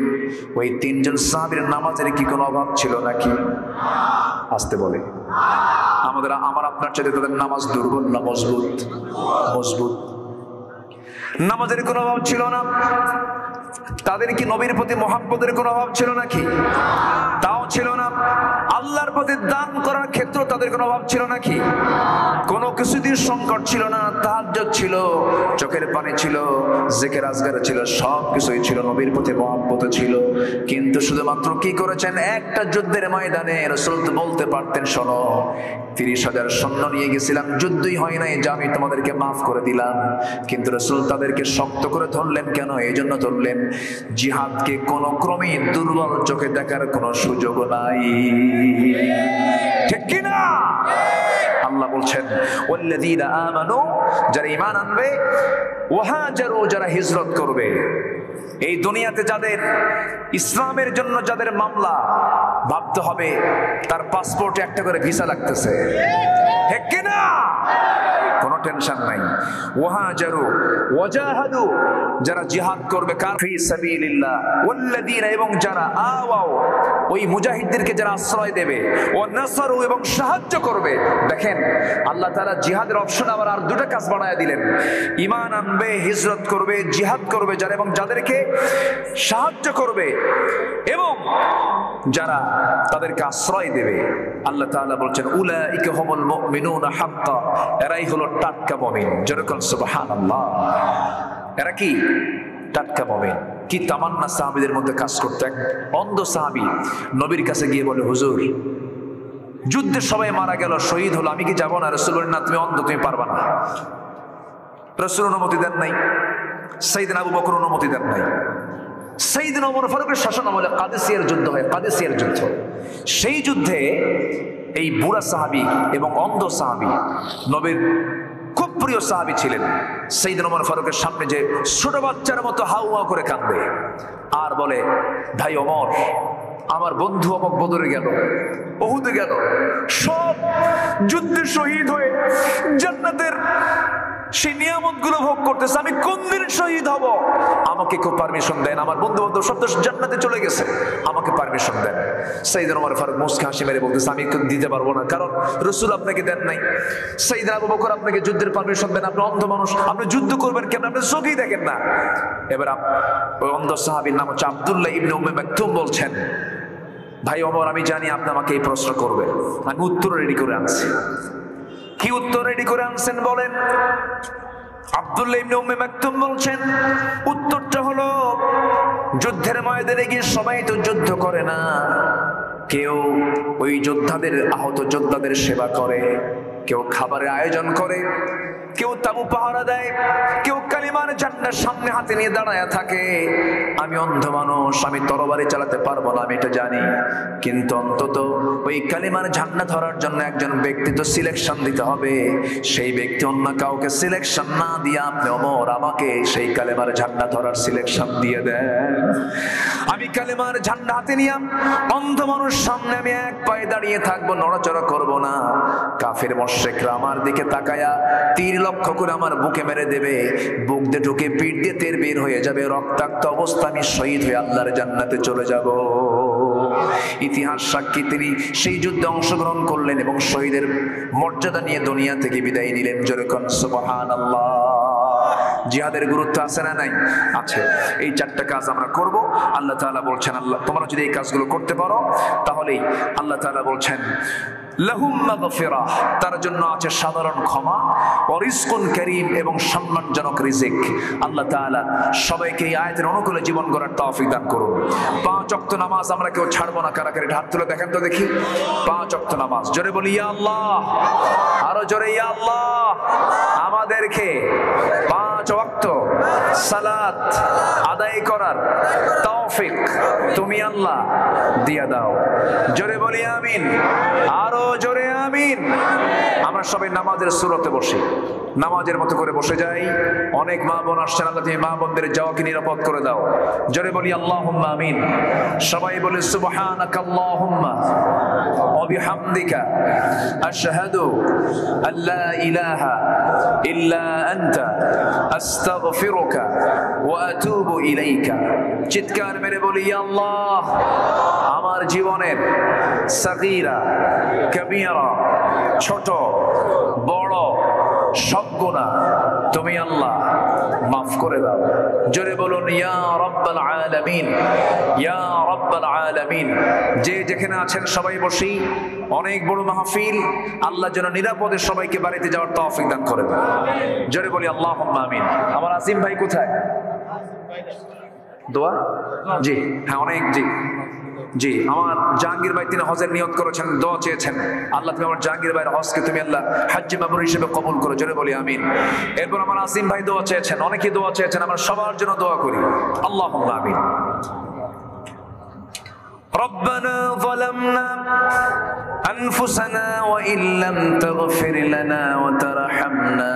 ওই তিনজন সাহাবীর নামাজের কি কোনো অভাব ছিল নাকি? আসতে বলে, আমার আপনার চাইতে তাদের নামাজ দুর্বল না মজবুত? মজবুত। নামাজের কোনো অভাব ছিল না। তাদের কি নবীর প্রতি মহব্বতের কোনো অভাব ছিল নাকি? তাও ছিল না। আল্লাহর পথে দান করার ক্ষেত্রে তাদের কোনো অভাব ছিল নাকি? কোনো কিছুদিন সংকট ছিল না। তাহাজ্জুদ ছিল, চোখের পানি ছিল, জিকির আজগার ছিল, সব কিছুই ছিল, নবীর প্রতি মহব্বত ছিল। কিন্তু শুধুমাত্র কি করেছেন? একটা যুদ্ধের ময়দানে রাসূল তো বলতে পারতেন, শোনো, ৩০,০০০ সৈন্য নিয়ে গেছিলাম, যুদ্ধই হয় নাই, যা আমি তোমাদেরকে মাফ করে দিলাম। কিন্তু রাসূল তাদেরকে শক্ত করে ধরলেন কেন? এই জন্য ধরলেন, জিহাদকে কোনো ক্রমেই দুর্বল চোখে দেখার কোনো সুযোগ নাই। ঠিক কিনা? আল্লাহ বলছেন, ওয়াল্লাযীনা আমানু, যারা ঈমান আনবে, ওয়াহাজারু, যারা হিজরত করবে। এই দুনিয়াতে যাদের ইসলামের জন্য যাদের মামলা, ভাবতে হবে তার পাসপোর্টে একটা করে ভিসা লাগতেছে। ঠিক কিনা? কোনো টেনশন নাই। ওয়াহাজারু ওয়াজাহাদু, যারা জিহাদ করবে কার ফি সাবিলিল্লাহ, ওয়াল্লাযীনা, এবং যারা আওয়াও, ওই মুজাহিদদেরকে যারা আশ্রয় দেবে, ও নাসারু, এবং সাহায্য করবে। দেখেন আল্লাহ তাআলা জিহাদের অপশন আবার আর দুটো কাজ বাড়ায় দিলেন। ঈমান আনবে, হিজরত করবে, জিহাদ করবে যারা, এবং যাদেরকে সাহায্য করবে এবং যারা তাদেরকে আশ্রয় দেবে। আল্লাহ তাআলা বলছেন উলাইকা হুমুল মুমিনুনা হাক্কা, এরাই হলো টাটকা মুমিন। যেরকম সুবহানাল্লাহ, এরা কি টাটকা মুমিন। কি তামান্না সাহাবীদের মধ্যে কাজ করতে। এক অন্ধ সাহাবী নবীর কাছে গিয়ে বলে, হুজুর যুদ্ধে সবাই মারা গেল, শহীদ হলো, আমি কি যাব না? রাসূল বলেন, না, তুমি অন্ধ, তুমি পারবা না। রাসূল অনুমতি দেন নাই, সাইয়েদনা আবু বকর অনুমতি দেন নাই। সাইয়েদনা ওমর ফারুকের শাসন আমলে কাদেসিয়ার যুদ্ধ হয়, কাদেসিয়ার যুদ্ধ। সেই যুদ্ধে এই বুড়া সাহাবী এবং অন্ধ সাহাবী নবীর খুব প্রিয় সাহাবী ছিলেন। সাইয়েদনা ওমর ফারুকের সামনে যে ছোট বাচ্চার মতো হাউ হাউ করে কাঁদবে আর বলে, ভাই ওমর, আমার বন্ধু অমুক বদরে গেল, উহুদে গেল, সব যুদ্ধে শহীদ হয়ে জান্নাতের সেই নিয়ামতগুলো ভোগ করতেছে, আমি কোন দিন শহীদ হব? আমাকে কেউ পারমিশন দেন, আমার বন্ধু বান্ধব সব তো জান্নাতে চলে গেছে, আমাকে পারমিশন দেন। সাইয়েদনা ওমর ফারুক মুস্কি হাসি মেরে বলতেছে, আমি দিতে পারবো না, কারণ রাসূল আপনাকে দেন নাই। সাইয়েদনা আবু বকর আপনাকে যুদ্ধের পারমিশন দেন, আপনি অন্ধ মানুষ, আপনি যুদ্ধ করবেন কেন? আপনি চোখেই দেখেন না। এবার ওই অন্ধ সাহাবীর নাম হচ্ছে আব্দুল্লাহ ইবনে উম্মে মাকতুম বলছেন, ভাই ওমর, আমি জানি আপনি আমাকে এই প্রশ্ন করবেন, আমি উত্তর রেডি করে আনছি। কি উত্তর রেডি করে আনছেন বলেন? আব্দুল্লাহ ইবনে উম্মে মাকতুম বলছেন, উত্তরটা হলো, যুদ্ধের ময়দানে গিয়ে সবাই তো যুদ্ধ করে না, কেউ ওই যোদ্ধাদের, আহত যোদ্ধাদের সেবা করে, কেউ খাবারের আয়োজন করে, কেউ তাবু পাহারা দেয়, কেউ কালিমার ঝান্ডার সামনে হাতে নিয়ে দাঁড়ায় থাকে। আমি অন্ধ মানুষ, আমি তরবারি চালাতে পারবো না, আমি এটা জানি, কিন্তু অন্তত ওই কালিমার ঝান্ডা ধরার জন্য একজন ব্যক্তি তো সিলেকশন দিতে হবে। সেই ব্যক্তি অন্য কাউকে সিলেকশন না দিয়ে আপনি ওমর আমাকে সেই কালিমার ঝান্ডা ধরার সিলেকশন দিয়ে দেন। আমি কালিমার ঝান্ডা হাতে নিয়ে অন্ধ মানুষ সামনে আমি এক পায়ে দাঁড়িয়ে থাকবো, নড়াচড়া করব না। কাফের মুশরিকরা আমার দিকে তাকায়া তীর লক্ষ্য করে আমার বুকে মেরে দেবে, বুক দিয়ে ঢুকে পিঠ দিয়ে তেল বের হয়ে যাবে, রক্তাক্ত অবস্থা আমি শহীদ হয়ে আল্লাহর জান্নাতে চলে যাব। ইতিহাস সাক্ষী, তিনি সেই যুদ্ধে অংশগ্রহণ করলেন এবং শহীদের মর্যাদা নিয়ে দুনিয়া থেকে বিদায় নিলেন। যেরকম সুবহানাল্লাহ। জিহাদের গুরুত্ব আছে না নাই? আছে। এই চারটা কাজ আমরা করব। আল্লাহ তাআলা বলছেন, আল্লাহ তোমরা যদি এই কাজগুলো করতে পারো তাহলেই আল্লাহ তাআলা বলছেন লাহুম মাগফিরাহ, তার জন্য আছে সাধারণ ক্ষমা, ও রিজকুন কারীম, এবং সম্মানজনক রিজিক। আল্লাহ তাআলা সবাইকে এই আয়াতের অনুকূলে জীবন গড়ার তৌফিক দান করুন। 5 ওয়াক্ত নামাজ আমরা কেউ ছাড়বো না। কারাকারি হাত তুলে দেখেন তো দেখি। 5 ওয়াক্ত নামাজ, জোরে বলি ইয়া আল্লাহ, আরো জোরে ইয়া আল্লাহ। আমাদেরকে 5 ওয়াক্ত সালাত আদায় করার তৌফিক তুমি আল্লাহ দিয়া দাও। জোরে বলি আমিন, আরো জোরে আমিন। আমরা সবাই নামাজের সুরতে বসি, নামাজের মতো করে বসে যাই। অনেক মা বোন আসছেন, আল্লাহ তুমি মা বোনদের যাওয়াকে নিরাপদ করে দাও। জোরে বলি আল্লাহুম্মা আমিন। সবাই বলি সুবহানাকা আল্লাহুম্মা ওয়া বিহামদিকা আশহাদু আল্লা ইলাহা ইল্লা আনতা আস্তাগফিরুকা ওয়া আতুবু ইলাইকা। চিৎকার মেরে বলি ইয়া আল্লাহ, আমার জীবনের সাগীরা কবিরা, ছোট বড় সব গুনাহ তুমি আল্লাহ মাফ করে দাও। জোরে বলুন ইয়া রাব্বাল আলামিন, ইয়া রাব্বাল আলামিন। যে যেখানে আছেন সবাই বসি। অনেক বড় মাহফিল, আল্লাহ যেন নিরাপদে সবাইকে বাড়িতে যাওয়ার তৌফিক দান করেন। জোরে বলি আল্লাহুম্মা আমিন। আমার আসিম ভাই কোথায়? দোয়া জি, হ্যাঁ অনেক জি জি। আমার জাহাঙ্গীর ভাই তিনি হজের নিয়ত করেছেন, দোয়া চেয়েছেন। আল্লাহ তুমি আমার জাহাঙ্গীর ভাইয়ের হজকে তুমি আল্লাহ হাজ্জে মাবরুর হিসেবে কবুল করো। জোরে বলি আমিন। এরপর আমার আসিম ভাই দোয়া চেয়েছেন, অনেকেই দোয়া চেয়েছেন, আমরা সবার জন্য দোয়া করি। আল্লাহুম্মা আমিন। ربنا ظلمنا أنفسنا وإن لم تغفر لنا وترحمنا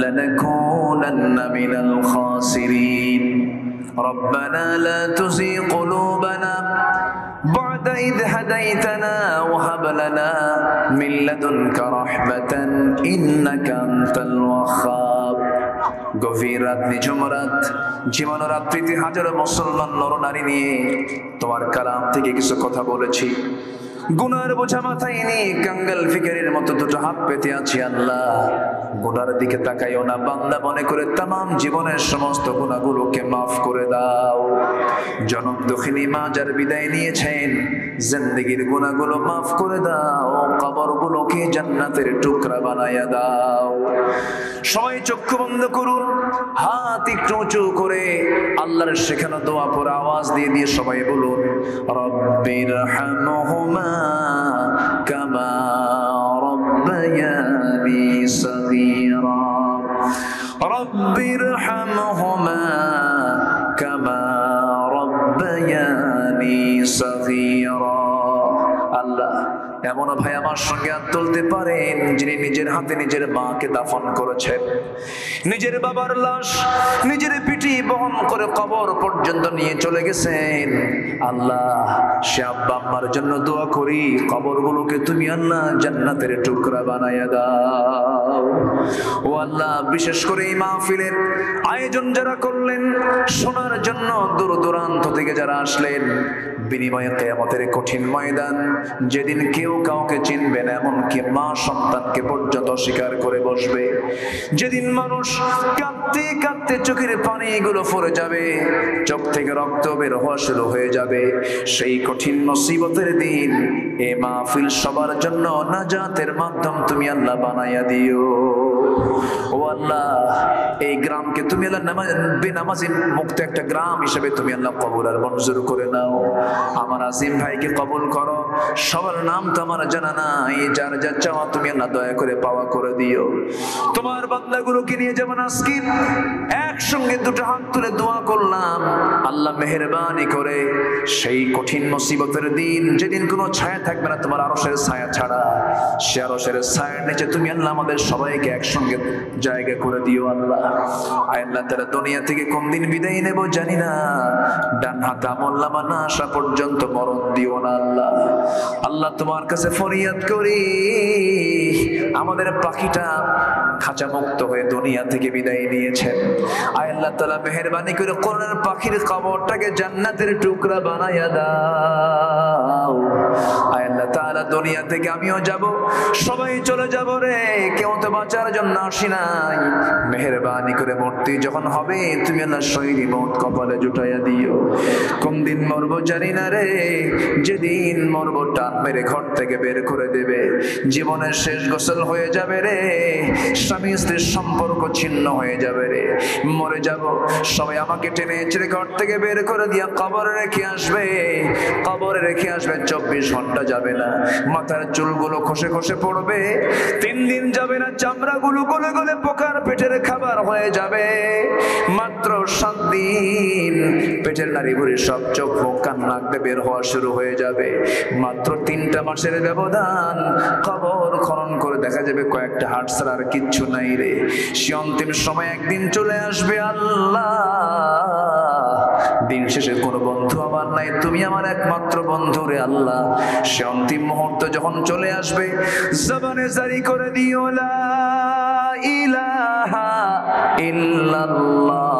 لنكونن من الخاسرين ربنا لا تزغ قلوبنا بعد إذ هديتنا وهب لنا من لدنك رحمة إنك أنت الوهاب গভীর রাত নিঝুম রাত জীবন রাত্রিতে হাজারো মুসলমান নরনারী নিয়ে তোমার কালাম থেকে কিছু কথা বলেছি গুনার বোঝা মাথায় নিয়ে কাঙ্গাল ফিকিরের মতো দুটো হাত পেতে আছি আল্লাহ গুনার দিকে তাকাইও না বান্দা মনে করে तमाम জীবনের সমস্ত গুনাহগুলোকে maaf করে দাও জনম দখিনী মা যার বিদায় নিয়েছেন জিন্দেগীর গুনাহগুলো maaf করে দাও কবরগুলোকে জান্নাতের টুকরা বানায়া দাও সবাই চোখ বন্ধ করুন হাত একটু উঁচু করে আল্লাহর শেখানো দোয়া পড়ে আওয়াজ দিয়ে দিয়ে সবাই বলুন রব্বিরহামহুমা কামা রব্বায়ানি সগীরা রব্বিরহামহুমা কামা রব্বায়ানি সগীরা আল্লাহ এমন ভাই আমার সঙ্গে হাত তুলতে পারেন যিনি নিজের হাতে নিজের মাকে দাফন করেছেন নিজের বাবার লাশ নিজের পিঠে বহন করে কবর পর্যন্ত নিয়ে চলে গেছেন আল্লাহ সে আব্বা আম্মার জন্য দোয়া করি কবরগুলোকে তুমি আল্লাহ জান্নাতের টুকরা বানায়া দাও ও আল্লাহ বিশেষ করে এই মাহফিলের আয়োজন যারা করলেন শোনার জন্য দূর দূরান্ত থেকে যারা আসলেন বিনিময়ে কিয়ামতের কঠিন ময়দান যেদিন কেউ কাউকে চিনবে না এমনকি মা সন্তানকে পর্যন্ত স্বীকার করে বসবে যেদিন মানুষ কাঁদতে কাঁদতে চোখের পানিগুলো পড়ে যাবে চোখ থেকে রক্ত বের হওয়া শুরু হয়ে যাবে সেই কঠিন মুসিবতের দিন এ মাহফিল সবার জন্য নাজাতের মাধ্যম তুমি আল্লাহ বানাইয়া দিও ও আল্লাহ এই গ্রামকে তুমি আল্লাহ বেনামাজি মুক্ত একটা গ্রাম হিসেবে তুমি আল্লাহ কবুল আর মঞ্জুর করে নাও আমার আসিম ভাইকে কবুল করো সবার নাম তো আমার জানা নাই যার যা চাওয়া তুমি আল্লাহ দয়া করে পাওয়া করে দিও তোমার বান্দাগুলোকে নিয়ে যেমন আজকে একসঙ্গে দুটো হাত তুলে দোয়া করলাম আল্লাহ মেহেরবানি করে সেই কঠিন মুসিবতের দিন যেদিন কোনো ছায়া থাকবে না তোমার আরশের ছায়া ছাড়া সে আরশের ছায়ার নিচে তুমি আল্লাহ আমাদের সবাইকে একসঙ্গে জায়গা করে দিও আল্লাহ আয় আল্লাহ তাআলা দুনিয়া থেকে কোন দিন বিদায় নেব জানি না ডান হাতে আমলনামা না আসা পর্যন্ত মরণ দিও না আল্লাহ আল্লাহ তোমার কাছে ফরিয়াদ করি আমাদের পাখিটা খাঁচা মুক্ত হয়ে দুনিয়া থেকে বিদায় নিয়েছেন আয় আল্লাহ তাআলা মেহেরবানি করে কোরআনের পাখির কবরটাকে জান্নাতের টুকরা বানায়া দাও আয় আল্লাহ তাআলা দুনিয়া থেকে আমিও যাব সবাই চলে যাব রে কেউ তো বাঁচার জন্য আসি নাই মেহেরবানি করে মরতে যখন হবে তুমি আল্লাহ শহীদ মওত কপালে জুটাইয়া দিও কোন দিন মরবো জানি না রে যেদিন মরবো টান মেরে ঘর থেকে বের করে দেবে জীবনের শেষ গোসল হয়ে যাবে রে স্বামী স্ত্রীর সম্পর্ক ছিন্ন হয়ে যাবে রে মরে যাব সবাই আমাকে টেনে ছেড়ে ঘর থেকে বের করে দিয়া কবরে রেখে আসবে 24 ঘন্টা যাবে না মাথার চুলগুলো খসে খসে পড়বে 3 দিন যাবে না চামড়াগুলো গলে গলে পোকার পেটের খাবার হয়ে যাবে মাত্র 7 দিন পেটের নাড়ি ভুঁড়ি সব চোখ মুখ কান নাক দিয়ে বের হওয়া শুরু হয়ে যাবে মাত্র 3টা মাসের ব্যবধান কবর খনন করে দেখা যাবে কয়েকটা হাড় ছাড়া আর কিচ্ছু নাই রে সে অন্তিম সময় একদিন চলে আসবে আল্লাহ দিন শেষে কোনো বন্ধু আমার নাই তুমি আমার একমাত্র বন্ধু রে আল্লাহ সে অন্তিম মুহূর্ত যখন চলে আসবে জবানে জারি করে দিও লা ইলাহা ইল্লাল্লাহ